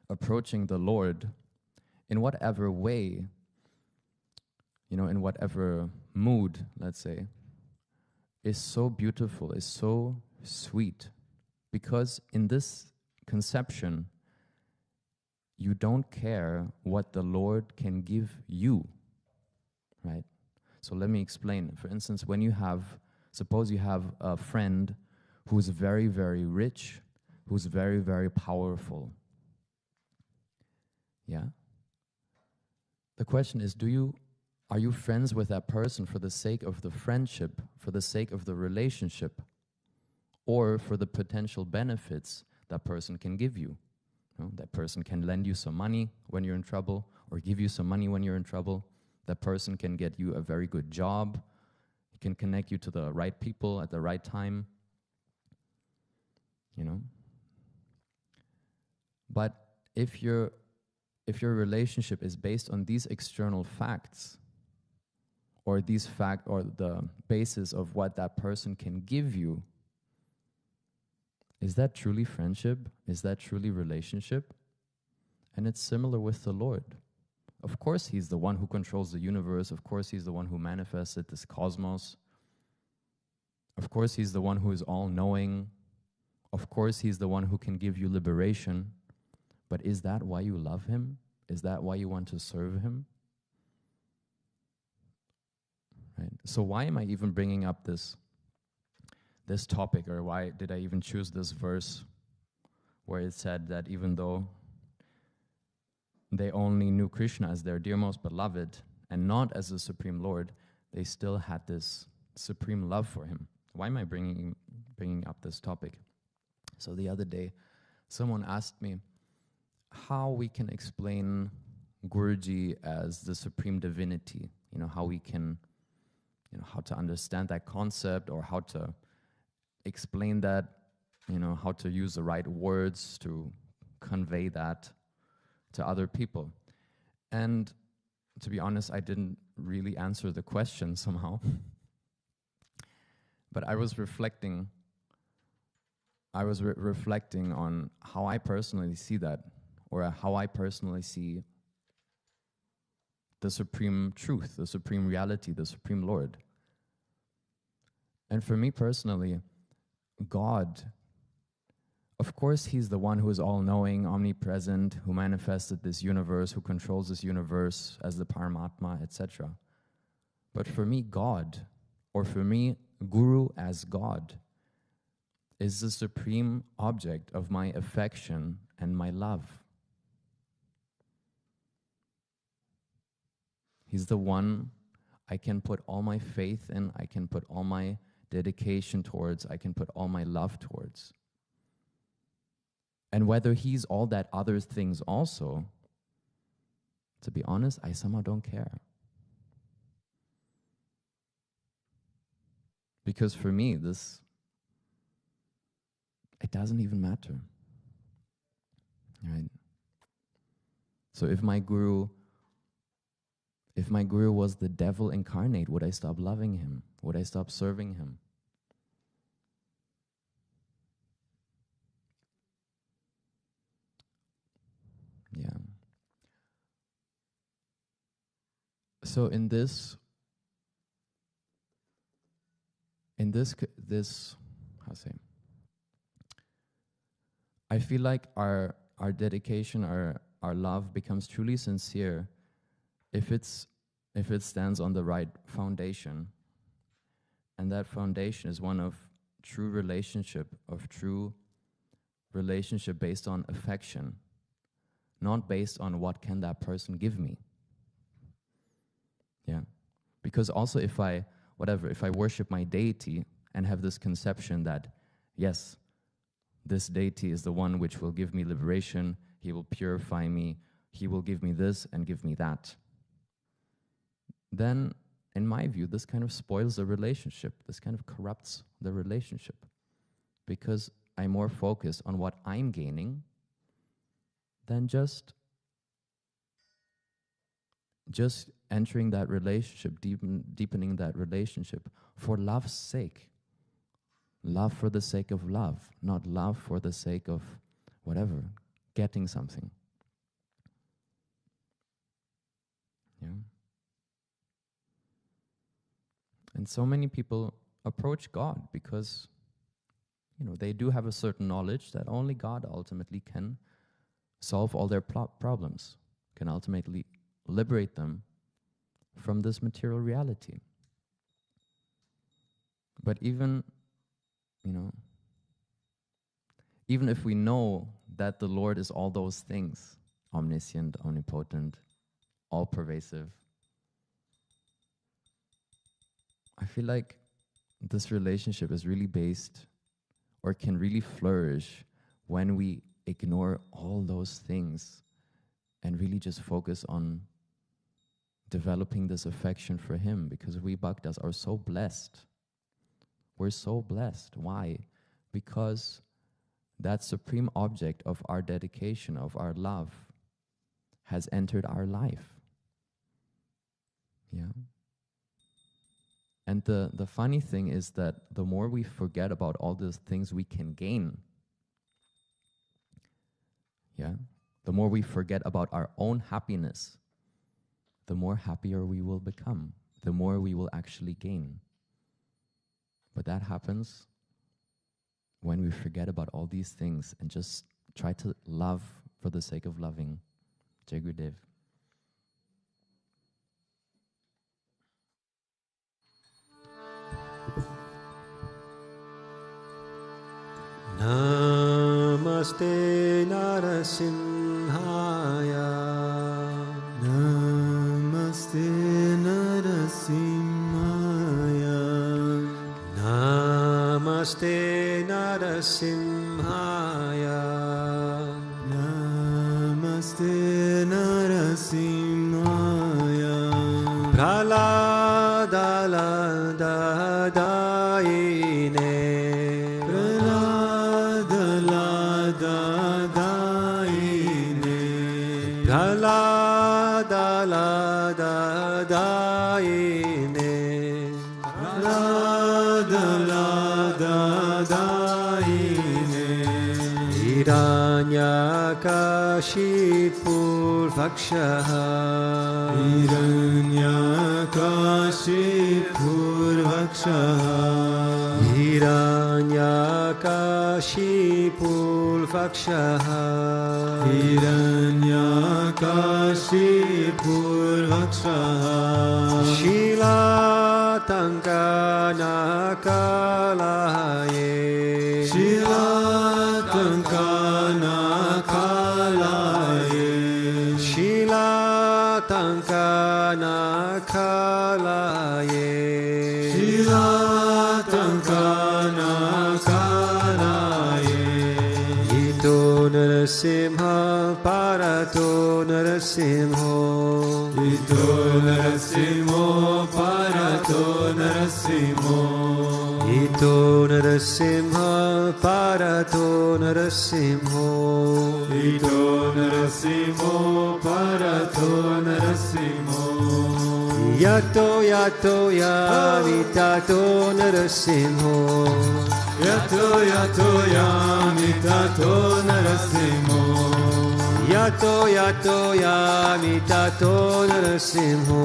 approaching the Lord, in whatever way, you know, in whatever mood, let's say, is so beautiful, is so sweet, because in this conception, you don't care what the Lord can give you, right? So let me explain. For instance, suppose you have a friend who's very, very rich, who's very, very powerful. Yeah? The question is, are you friends with that person for the sake of the friendship, for the sake of the relationship, or for the potential benefits that person can give you? You know, that person can lend you some money when you're in trouble, or give you some money when you're in trouble. That person can get you a very good job. He can connect you to the right people at the right time. You know? But if your relationship is based on these external facts, or the basis of what that person can give you, is that truly friendship? Is that truly relationship? And it's similar with the Lord. Of course, he's the one who controls the universe. Of course, he's the one who manifested this cosmos. Of course, he's the one who is all-knowing. Of course, he's the one who can give you liberation. But is that why you love him? Is that why you want to serve him? Right? So why am I even bringing up this topic, or why did I even choose this verse where it said that even though they only knew Krishna as their dear most beloved and not as the Supreme Lord, they still had this supreme love for him? Why am I bringing up this topic? So the other day, someone asked me how we can explain Guruji as the supreme divinity. You know, how we can, you know, how to understand that concept, or how to explain that, you know, how to use the right words to convey that to other people. And to be honest, I didn't really answer the question somehow. But I was reflecting on how I personally see that, or how I personally see the supreme truth, the supreme reality, the supreme Lord. And for me personally, God, of course, he's the one who is all-knowing, omnipresent, who manifested this universe, who controls this universe as the Paramatma, etc. But for me, God, or for me, Guru as God, is the supreme object of my affection and my love. He's the one I can put all my faith in, I can put all my dedication towards, I can put all my love towards. And whether he's all that other things also, to be honest, I somehow don't care. Because for me, it doesn't even matter. Right? So if my guru was the devil incarnate, would I stop loving him? Would I stop serving him? Yeah. So in this how to say, I feel like our dedication, our love becomes truly sincere if it stands on the right foundation. And that foundation is one of true relationship based on affection, not based on what can that person give me. Yeah. Because also if I worship my deity and have this conception that, yes, this deity is the one which will give me liberation, He will purify me, He will give me this and give me that, then, in my view, this kind of spoils the relationship. This kind of corrupts the relationship, because I more focus on what I'm gaining than just entering that relationship, deepening that relationship for love's sake. Love for the sake of love, not love for the sake of whatever, getting something. Yeah. And so many people approach God because, they do have a certain knowledge that only God ultimately can solve all their problems, can ultimately liberate them from this material reality. But even if we know that the Lord is all those things, omniscient, omnipotent, all-pervasive, I feel like this relationship is really based, or can really flourish, when we ignore all those things and really just focus on developing this affection for Him, because we Bhaktas are so blessed. We're so blessed. Why? Because that supreme object of our dedication, of our love, has entered our life. Yeah. And the funny thing is that the more we forget about all these things we can gain, the more we forget about our own happiness, the more happier we will become, the more we will actually gain. But that happens when we forget about all these things and just try to love for the sake of loving. Jai Gurudev. Namaste Narasimhaya. Namaste Narasimhaya. Namaste Narasimhaya. Namaste Narasimhaya. Praladaladaine. Hiranyakashipur Vakshaha. Hiranyakashipur Vakshaha. Hiranyakashipur Vakshaha. Hiranyakashipur Vakshaha. Shilatankana kalaye. Shilatankana kalaye. Shilatankana kalaye. Shilatankana kalaye. Ito Narasimha Parato Narasimho. Ito Narasimho Parato Narasimho. Ito Narasimha Parato Narasimho. Ito Narasimho Parato Narasimho. Yato Yato Yamitato Narasimho. Yato Yato Yamitato Narasimho. Yato Yato Yamitato Narasimho.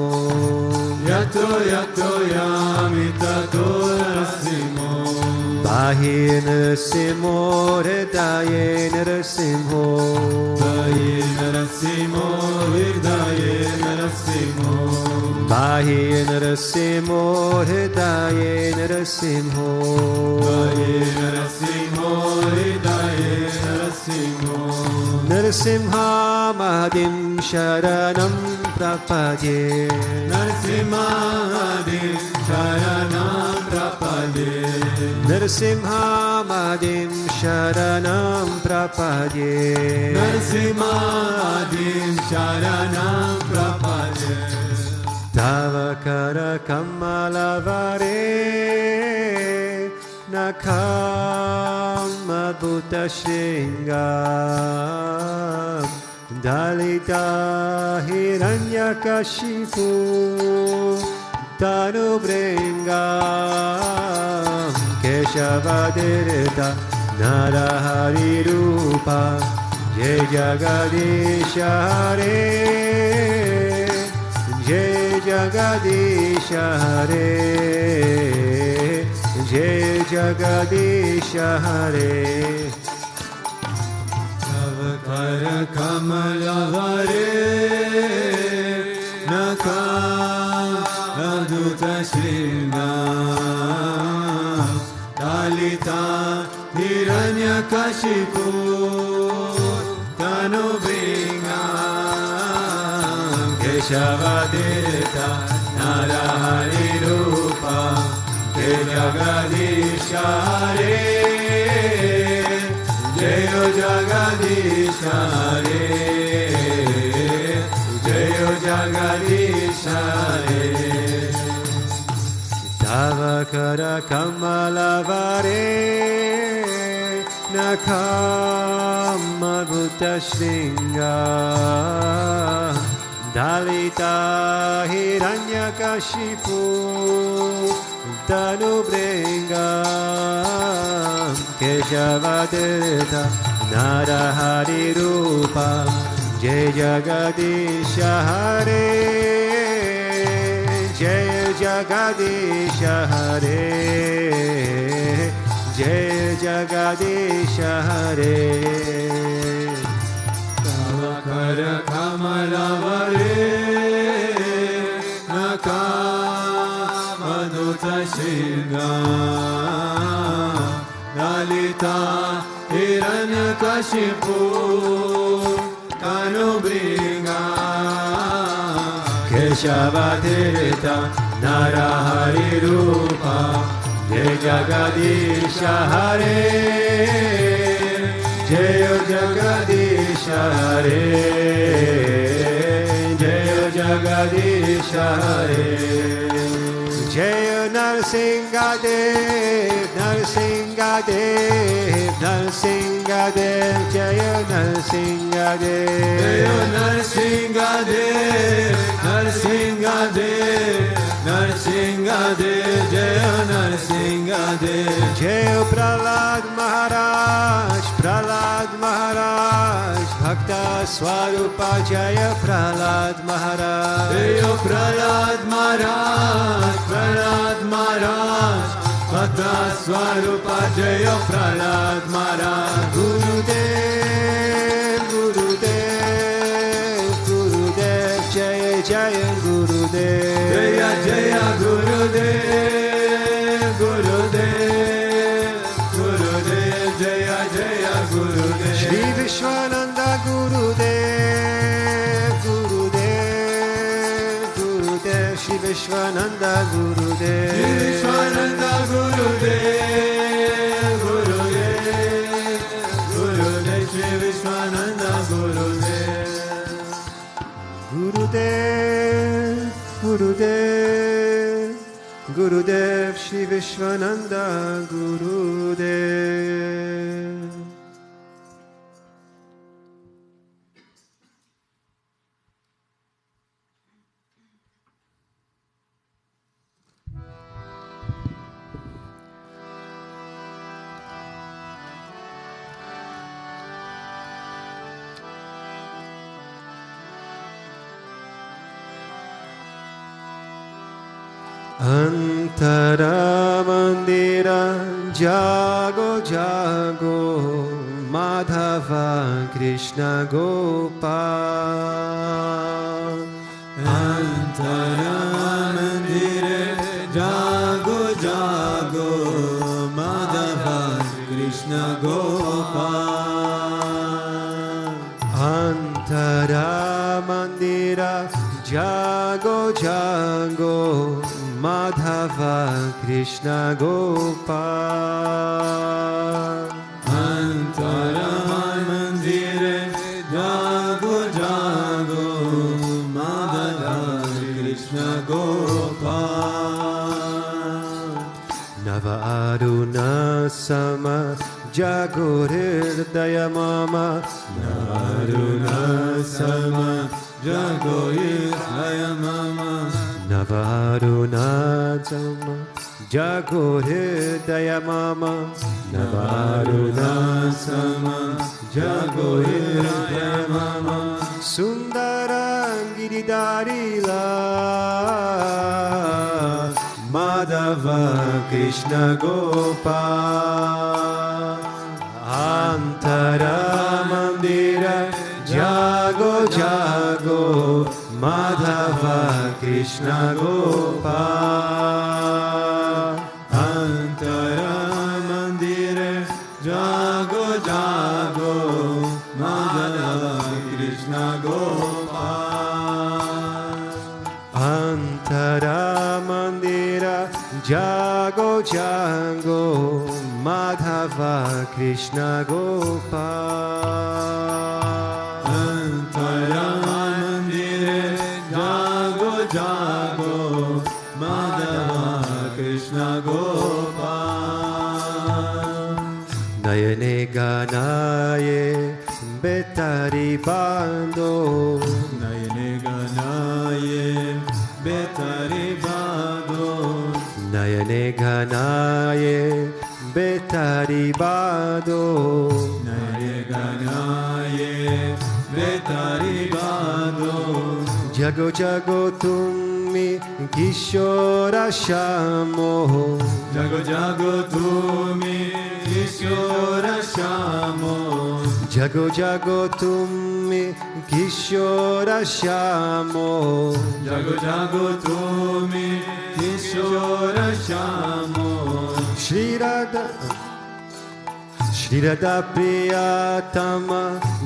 Yato Yato Yamitato Narasimho. Bahi Narasimho Hridaye Narasimho. Bahi Narasimho Hridaye Narasimho. Bahi Narasimho Hridaye Narasimho. Bahi Narasimho Hridaye Narasimho. Narasimha Mahadim Sharanam Prapade. Narasimha Mahadim Sharanam Prapade. Narasimhamadim Sharanam Prapadye Narasimhamadim Sharanam Prapadye Tavakara Kamalavare Nakam Adbhuta Shringam Dalita Hiranyakashipu Tanubringam Keshavadirta Narahari Rupa Jai Jagadisha Hare Jai Jagadisha Hare Jai Jagadisha Hare Tavakara Kamalavare Nakam Adbhuta Shringam Dalita Hiranyakashipu Tanubringam Keshavadirta Narahari Rupa Jai Jagadisha Hare Jai Jagadisha Hare Jai Jagadisha Hare Tavakara Kamalavare Nakam Adbhuta Shringam Dalita Hiranyakashipu Tanubringam Keshavadirta Narahari Rupa Jai Jagadisha Hare Jai Jagadisha Hare Jai Jagadisha Hare Tavakara Kamalavare Nakam Adbhuta Shringam Dalita Hiranyakashipu Tanubringam Keshavadirta Narahari Rupa Jai Jagadisha Hare Jai Jagadisha Hare Jai Jagadisha Hare Jai Narsingadev Narsingadev Narsingadev Jai Narsingadev Jai Narsingadev Narsingadev Narsingadev Jai Narsingadev Jai Prahlad Maharaj Prahlad Maharaj Bhakta Swarupa Jaya Prahlad Maharaj Jai Prahlad Maharaj Prahlad Maharaj Bhakta Swarupa Jaya Prahlad Maharaj Gurudev Gurudev Gurudev Jaya Jaya Gurudev Jaya Jaya Gurudev Gurudev Gurudev Jaya Jaya Gurudev Sri Vishwananda Gurudev Gurudev Gurudev Sri Vishwananda Gurudev Sri Vishwananda Gurudev Gurudev Gurudev Sri Vishwananda Gurudev Gurudev Gurudev Gurudev Shri Vishwananda Gurudev Antara Mandira Jago Jago Madhava Krishna Gopal Antara Mandire Jago Jago Madhava Krishna Gopal Antara Mandira Jago jago jago Madhava Krishna Gopal. Antara Mandire jago jago Madhava Krishna Gopal. Nava Aruna Sama Jagohirdaya Mama. Naruna Sama Jagohirdaya Mama. Navaruna Sama Jagohirdaya Mama. Navaruna Sama Jagohirdaya Mama. Sundarangiridharila Madhava Krishna Gopal. Antara Mandira jago jago Madhava Krishna Gopal. Antara Mandire jago jago Madhava Krishna Gopal. Antara Mandira jago jago Madhava Krishna Gopal. Antara Mandire jago jago Madhava Krishna Gopal. Nayane ganaye betari bando. Nayane ganaye betari bado. Nayane ganaye betari bado. Nayane ganaye betari bado. Jago jago tumi kishora shamo. Jago jago tumi kishora shamo. Jago jago tumi kishora shamo. Jago jago tumi kishora shamo. Shri Radha Priyatama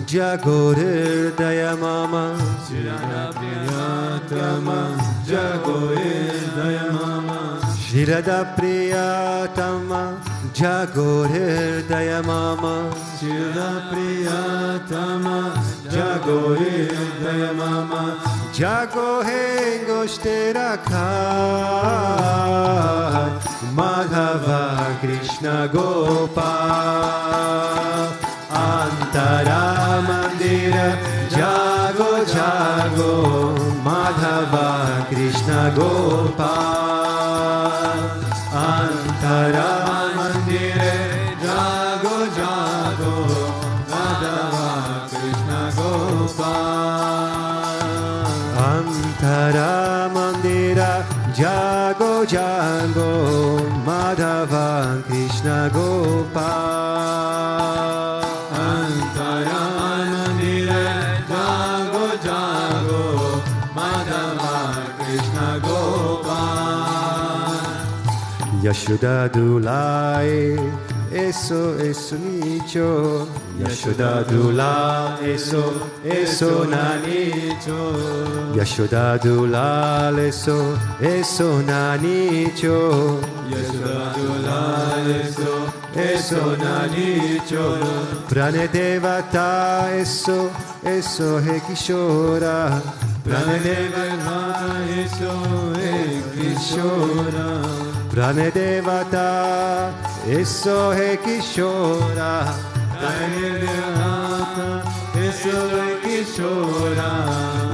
Jagohirdaya Mama. Shri Radha Priyatama Jagohirdaya Mama. Shri Radha Priyatama Jagohirdaya Mama. Shri Radha Priyatama Jagohirdaya Mama. Jago hengoshte rakhai Madhava Krishna Gopal. Antara Mandira jago jago Madhava Krishna Gopal. Antara Mandire jago jago Madhava Krishna Gopal. Antara Mandira jago jago Madhava Krishna Gopal. Antara Mandire jago jago Madhava Krishna Gopal. Yashoda Dulai eso eso nicho. Yashoda Dula eso eso nanicho. Yashoda Dula eso eso nanicho. Yashoda Dula eso nanicho. Pranedevata eso eso he kishora. Pranedevata eso he kishora. Pranedevata eso he kishora. Pranedevata eso he kishora.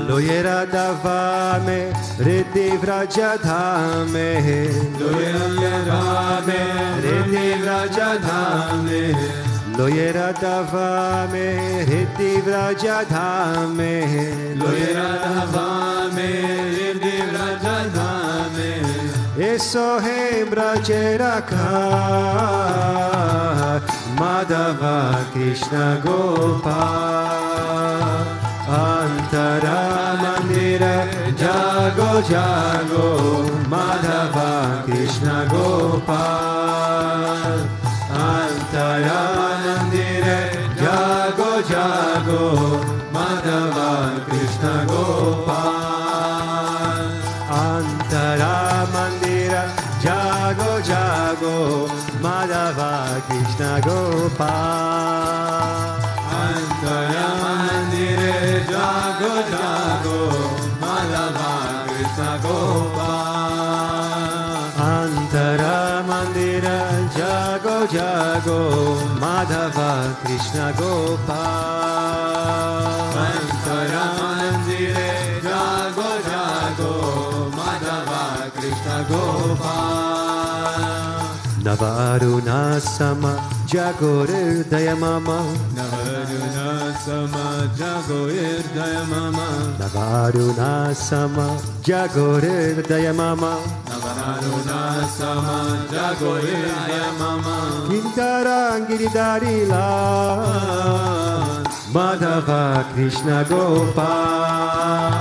Loyera davame riddhi vrajadhame. Loyera davame riddhi vrajadhame. Loyera davame riddhi vrajadhame. Loyera davame riddhi vrajadhame. Eso he brajerakha Madhava Krishna Gopal. Antara Mandira jago jago Madhava Krishna Gopal. Antara Mandira jago jago Madhava Krishna Gopal. Antara Mandira Jago Jago Madhava Krishna Gopal. Antara Mandire Jago Jago Madhava Krishna Gopal. Antara Mandira Jago Jago Madhava Krishna Gopal. Antara Mandire Jago Jago Madhava Krishna Gopal. Navaruna Sama Jagoridaya Mama. Navaruna Sama Jagoridaya Mama. Navaruna Sama Jagoridaya Mama. Navaruna Sama Jagoridaya Mama. Kintarangiridharila Madhava Krishna Gopal.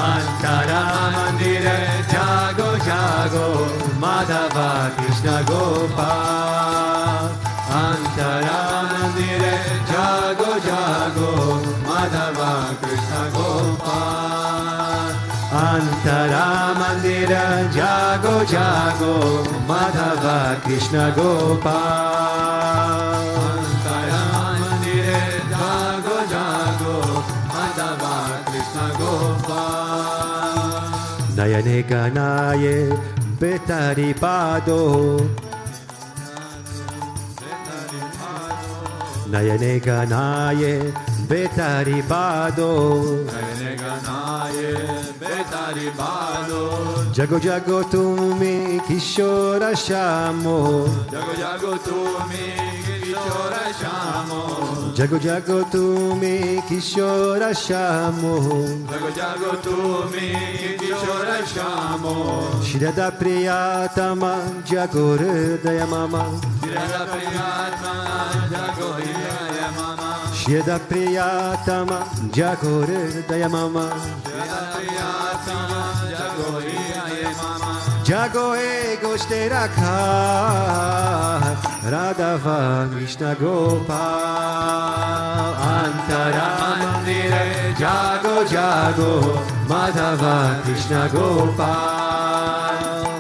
Antara Mandire Jago Jago Madhava Krishna Gopal. Antara Mandire Jago Jago Madhava Krishna Gopal. Antara Mandira Jago Jago Madhava Krishna Gopal. Antara Mandire Jago Jago Madhava Krishna Gopal. Nayane Ganaye Betari Pado. Nayane Ganaye Betari Pado. Nayane Ganaye Betari Pado. Jago Jago Tumi Kishora Shamo. Jago Jago Tumi Kishora Shamo. Jago Jago Tumi Kishora Shamo. Jago Jago Tumi Kishora Shamo. Shirada Priyatama Jagoridaya Mama. Shirada Priyatma Jagoridaya Mama. Shirada Priyatama Jagoridaya Mama. Shirada Priyatma Jagoridaya Mama. Jago ego shteraka Radhava Krishna Gopal. Antara Mandire Jago Jago Madhava Krishna Gopal.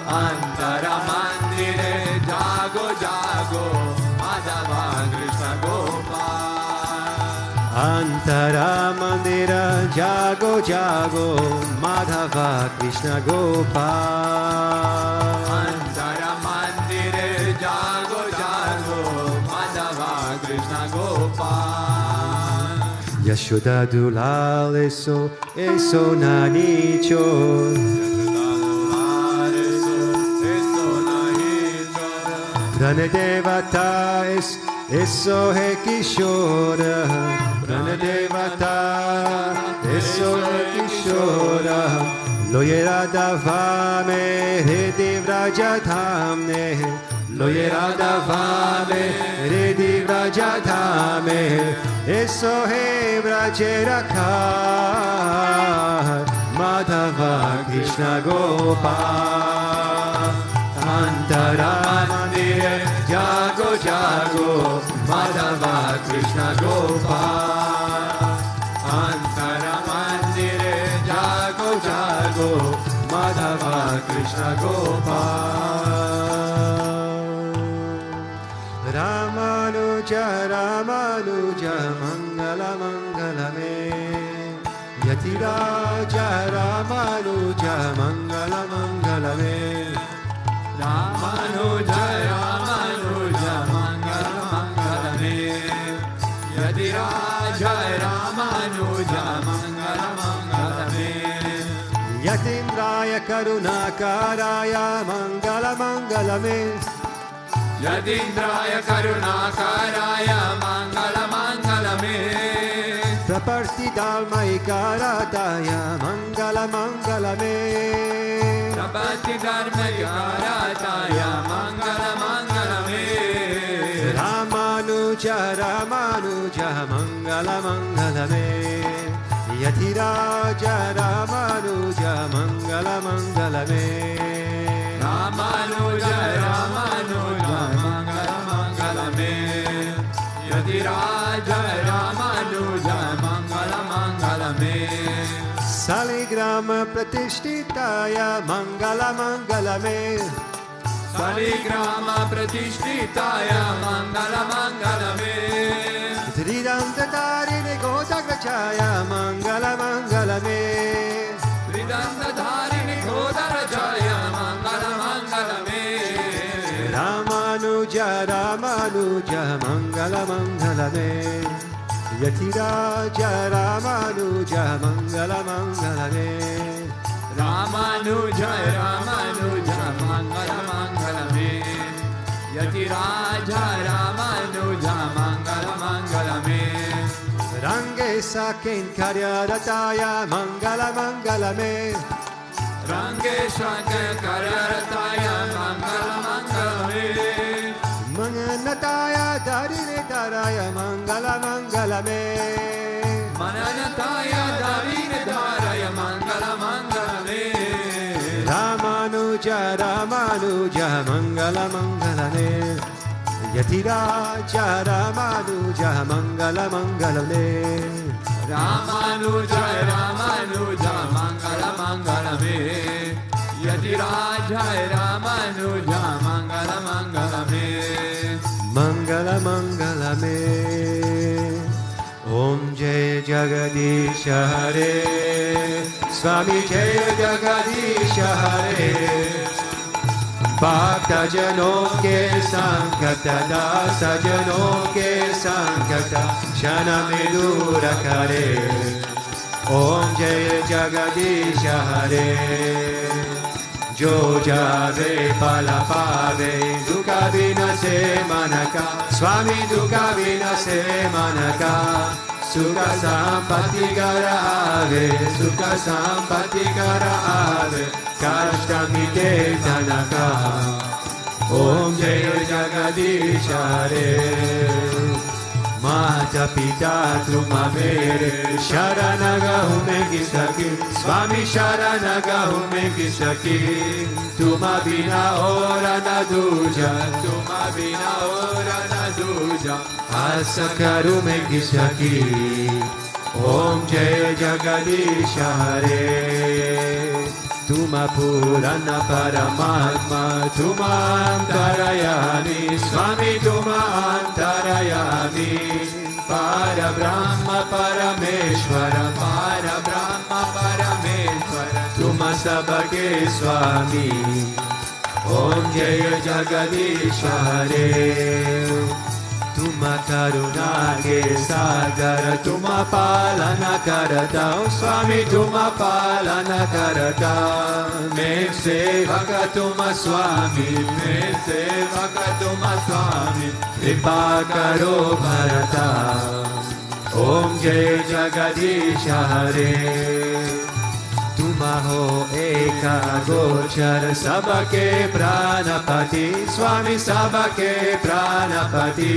Antara Mandire Jago Jago Madhava Krishna Gopal. Antara Mandira Jago Jago Madhava Krishna Gopal. Antara Mandire Jago Jago Madhava Krishna Gopal. Yashoda Dulal eso nanicho. Pranadevata eso he kishora. Pranadevata eso he kishora. Loyera davame hedi vrajathamne. Loyera davame hedi vrajathamne. Eso he vrajerakha Madhava Krishna Gopal. Antara Mandire Jago Jago Madhava Krishna Gopal. Antara Mandire Jago Jago Madhava Krishna Gopal. Ramanuja Ramanuja Mangala Mangala Me. Yatiraja Ramanuja Mangala Mangala Me. Ramanuja Ramanuja Mangala Mangala Me. Yadiraja Ramanuja Mangala Mangala Me. Yatindraya Karunakaraya Mangala Mangala Me. Yadindraya Karunakaraya Mangala Mangala Me. Praparti Dharmaikarataya Mangala Mangala Me. Prapatti Dharmaikarataya Mangala Mangala Me. Ramanuja Ramanuja Mangala Mangala Me. Yatiraja Ramanuja Mangala Mangala Me. Ramanuja Ramanuja Mangala Mangala Me. Yadiraja Ramanuja Mangala Mangala Me. Saligra Saligrama Pratishtitaya Mangala Mangala Me Saligrama Pratishtitaya Mangala Mangala Me Tridantatarine Godagrachaya Mangala Mangala Me Tridantatarine Godagrachaya Mangala Mangala Me Ramanuja Ramanuja Mangala Mangala Me Yatiraja Ramanuja Mangala Mangala Me Ramanuja Ramanuja Mangala Mangala Me Yatiraja Ramanuja Mangala Mangala Me Range Sakin Karyarataya Mangala Mangala Me Rangesha Kararataya Mangala Mangala Me Mananataya Darine Daraya Mangala Mangala Me Mananataya Darine Daraya Mangala Mangala Me Ramanuja Ramanuja Mangala Mangala Me Yatiraja Ramanuja Mangala Mangala Me Ramanuja Ramanuja Mangala Mangala Me Yatiraja Ramanuja Mangala Mangala Me Mangala Mangala Me Om Jai Jagadisha Hare Swami Jai Jagadisha Hare Bhakta Janon ke Sankata Dasa Janon ke Sankata Shana Medura Kare Om Jai Jagadisha Hare Jo jave pala pave Dukkha vinase manaka Swami dukkha vinase manaka Sukha sampatti kara ave Sukha sampatti kara ave Kashta mite dhanaka Om Jai Jagadisha Hare Mata Pita Tuma Mere Sharanaga Hume Kisaki Swami Sharanaga Hume Kisaki Tuma Bina Ora Na Duja Tuma Bina Ora Na Duja Asakaru Me Kisaki Om Jai Jagadisha Hare Tuma Purana Paramatma Tuma Antarayami Swami Tuma Antarayami Para Brahma Parameshwara Para Brahma Parameshwara Tuma Sabake Swami Om Jaya Jagadisha Hare Tuma Karuna Ke Sagar Tuma Palana Karata Swami Tuma Palana Karata Main Sevaka Tuma Swami Main Sevaka Tuma Swami Kripa Karo Bharata Om Jai Jagadisha Hare Tuma ho eka gochar sabake pranapati Swami sabake pranapati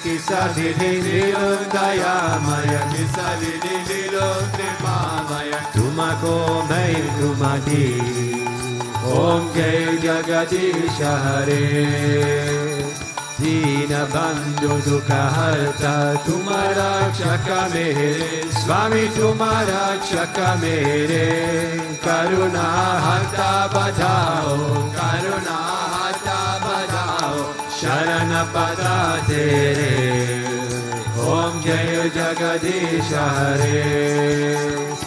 Kisa vidhi nilundayamaya Kisa vidhi nilundrimamaya Tuma ko main tumati Om Jai Jagadisha Hare Dina Bandhu Dukha Harta Tumara Chaka Mere Swami Tumara Chaka Mere Karuna Harta Badhao Karuna Harta Badhao Sharana Pada Tere Om Jai Jagadisha Hare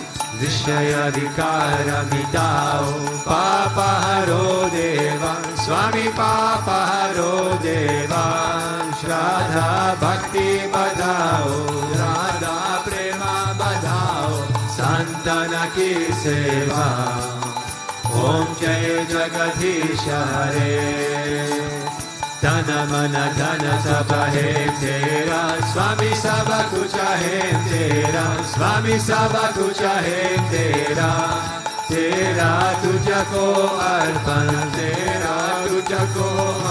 Vishaya Vikara Mitao Papa Haro Deva Swami Papa Haro Deva Shraddha Bhakti Badhao Radha Prema Badhao Santana Ki Seva Om Jai Jagadisha Hare Dana Mana Dana Sabha Hai Tera Swami Sabha Kucha Hai Tera Swami Sabha Kucha Hai Tera Tera Tujhko Arpan Tera Tujhko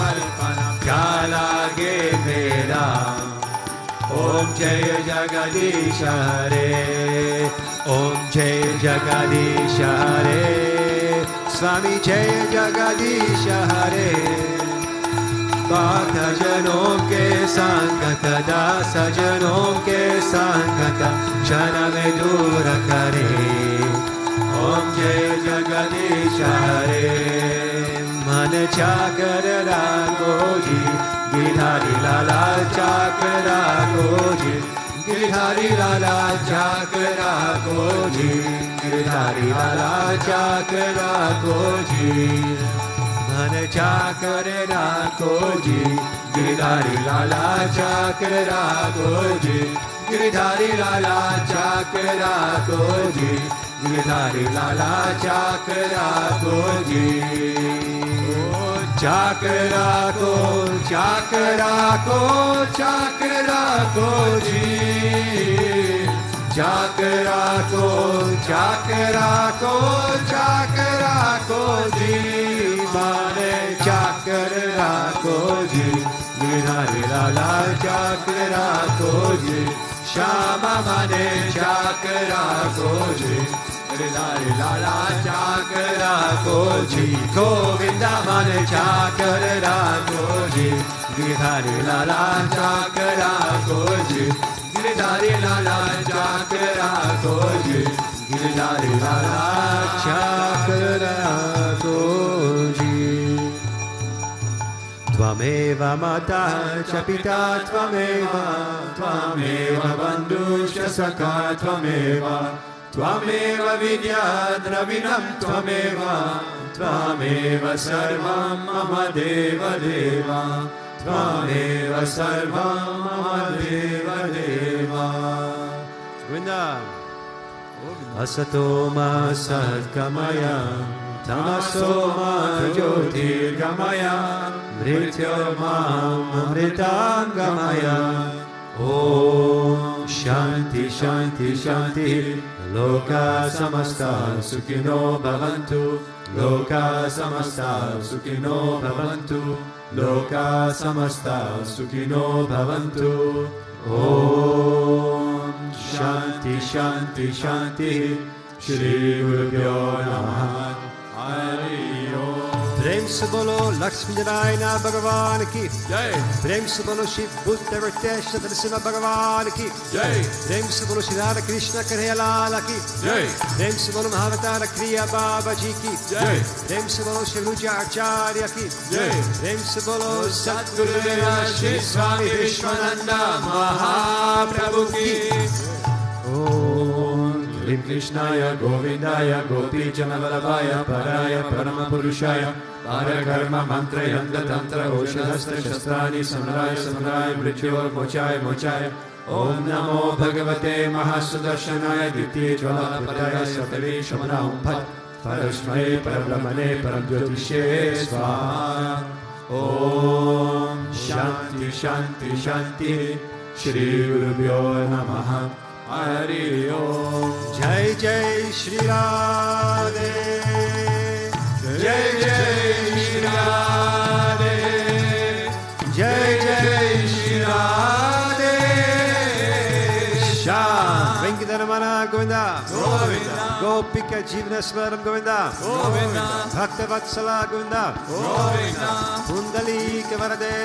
Arpan Kya lage mera Om Jai Jagadisha Hare Om Jai Jagadisha Hare Swami Jai Jagadisha Hare Bhakta Janon ke Sangata Dasa Janon ke Sangata Shana me dura kare Om Jai Jagadish Hare. Man Chakra Ragoji, Giridhari Lala Chakra Goji, Giridhari Lala Chakra Goji, Giridhari Lala Chakra Goji. Man Chakra Goji, Giridhari Lala Chakra Goji, Giridhari Lala Chakra Goji, Giridhari Lala Chakra Goji. Chakra ko, chakra ko, chakra ko ji. Chakra ko, chakra ko, chakra ko ji. Mane chakra ko ji. Giridhari Lala chakra ko ji. Shama mane chakra ko ji. Giridhari Lala chakra ko ji. Govinda mane chakra ko ji. Giridhari Lala chakra ko ji. Giridhari Lala chakra ko ji. Giridhari Lala chakra ko ji. Tvameva mata cha pita tvameva, tvameva bandhu cha sakha tvameva, tvameva vidya dravinam tvameva, tvameva sarvam mama deva deva, tvameva sarvam mama deva deva. Govinda. Asatoma satkamaya, tamasoma jyotirgamaya, mrityomam amritangamaya. Om Shanti Shanti Shanti. Loka samasta sukhino bhavantu. Loka samasta sukhino bhavantu. Loka samasta sukhino bhavantu. Om Shanti Shanti Shanti. Shri Gurubhyo Namaha. Hari Om. Prem se bolo Lakshmi Narayana Bhagavan ki Jai. Prem se bolo Sri Bhutabhrteshwarnath Bhagavan ki Jai. Prem se bolo Shri Radha Krishna Kanhaiya ki Jai. Prem se bolo Mahavatar Kriya Baba ji ki Jai. Prem se bolo Shri Acharya ki Jai. Prem se bolo Satgurudeva Sri Swami Vishwananda Mahaprabhu ki. Om Lim Krishnaya Govindaya Gopi Janavalabhaya Paraya Paramapurushaya Parakarma Mantra Yanda Tantra Oshadastra Shastrani Samraya Samraya Mrityor Mochaya Mochaya. Om Namo Bhagavate Mahasudarshanaya Ditya Jvala Padaya Satari Shamana Om Phat Parashmai Parabrahmane Paramjyotishe Svaha. Om Shanti Shanti Shanti. Shri Gurubhyo Namaha. Hari Om. Jai Jai Shri Radhe. Jai Jai Shri Radhe. Jai Jai Shri Radhe. Sham Venkatamana Govinda. Govinda. Gopika Jivnaswaram Govinda. Govinda. Bhakta Vatsala Govinda. Govinda. Pundalika Varade.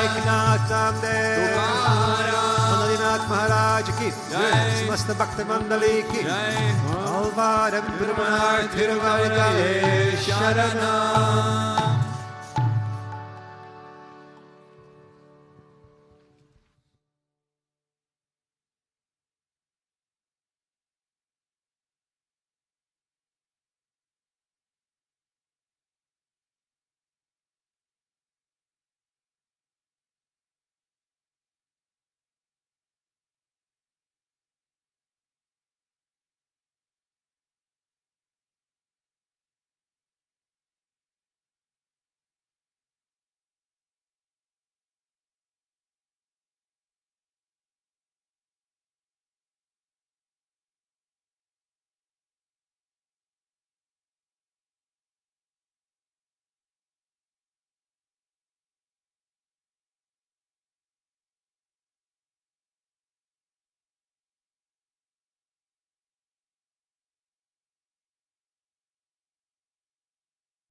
Eknath Namdev. Maharaj ki Jai. Samasta Bhakta Mandali ki Jai. Alvaram Brahma Thiruvargale Sharanam.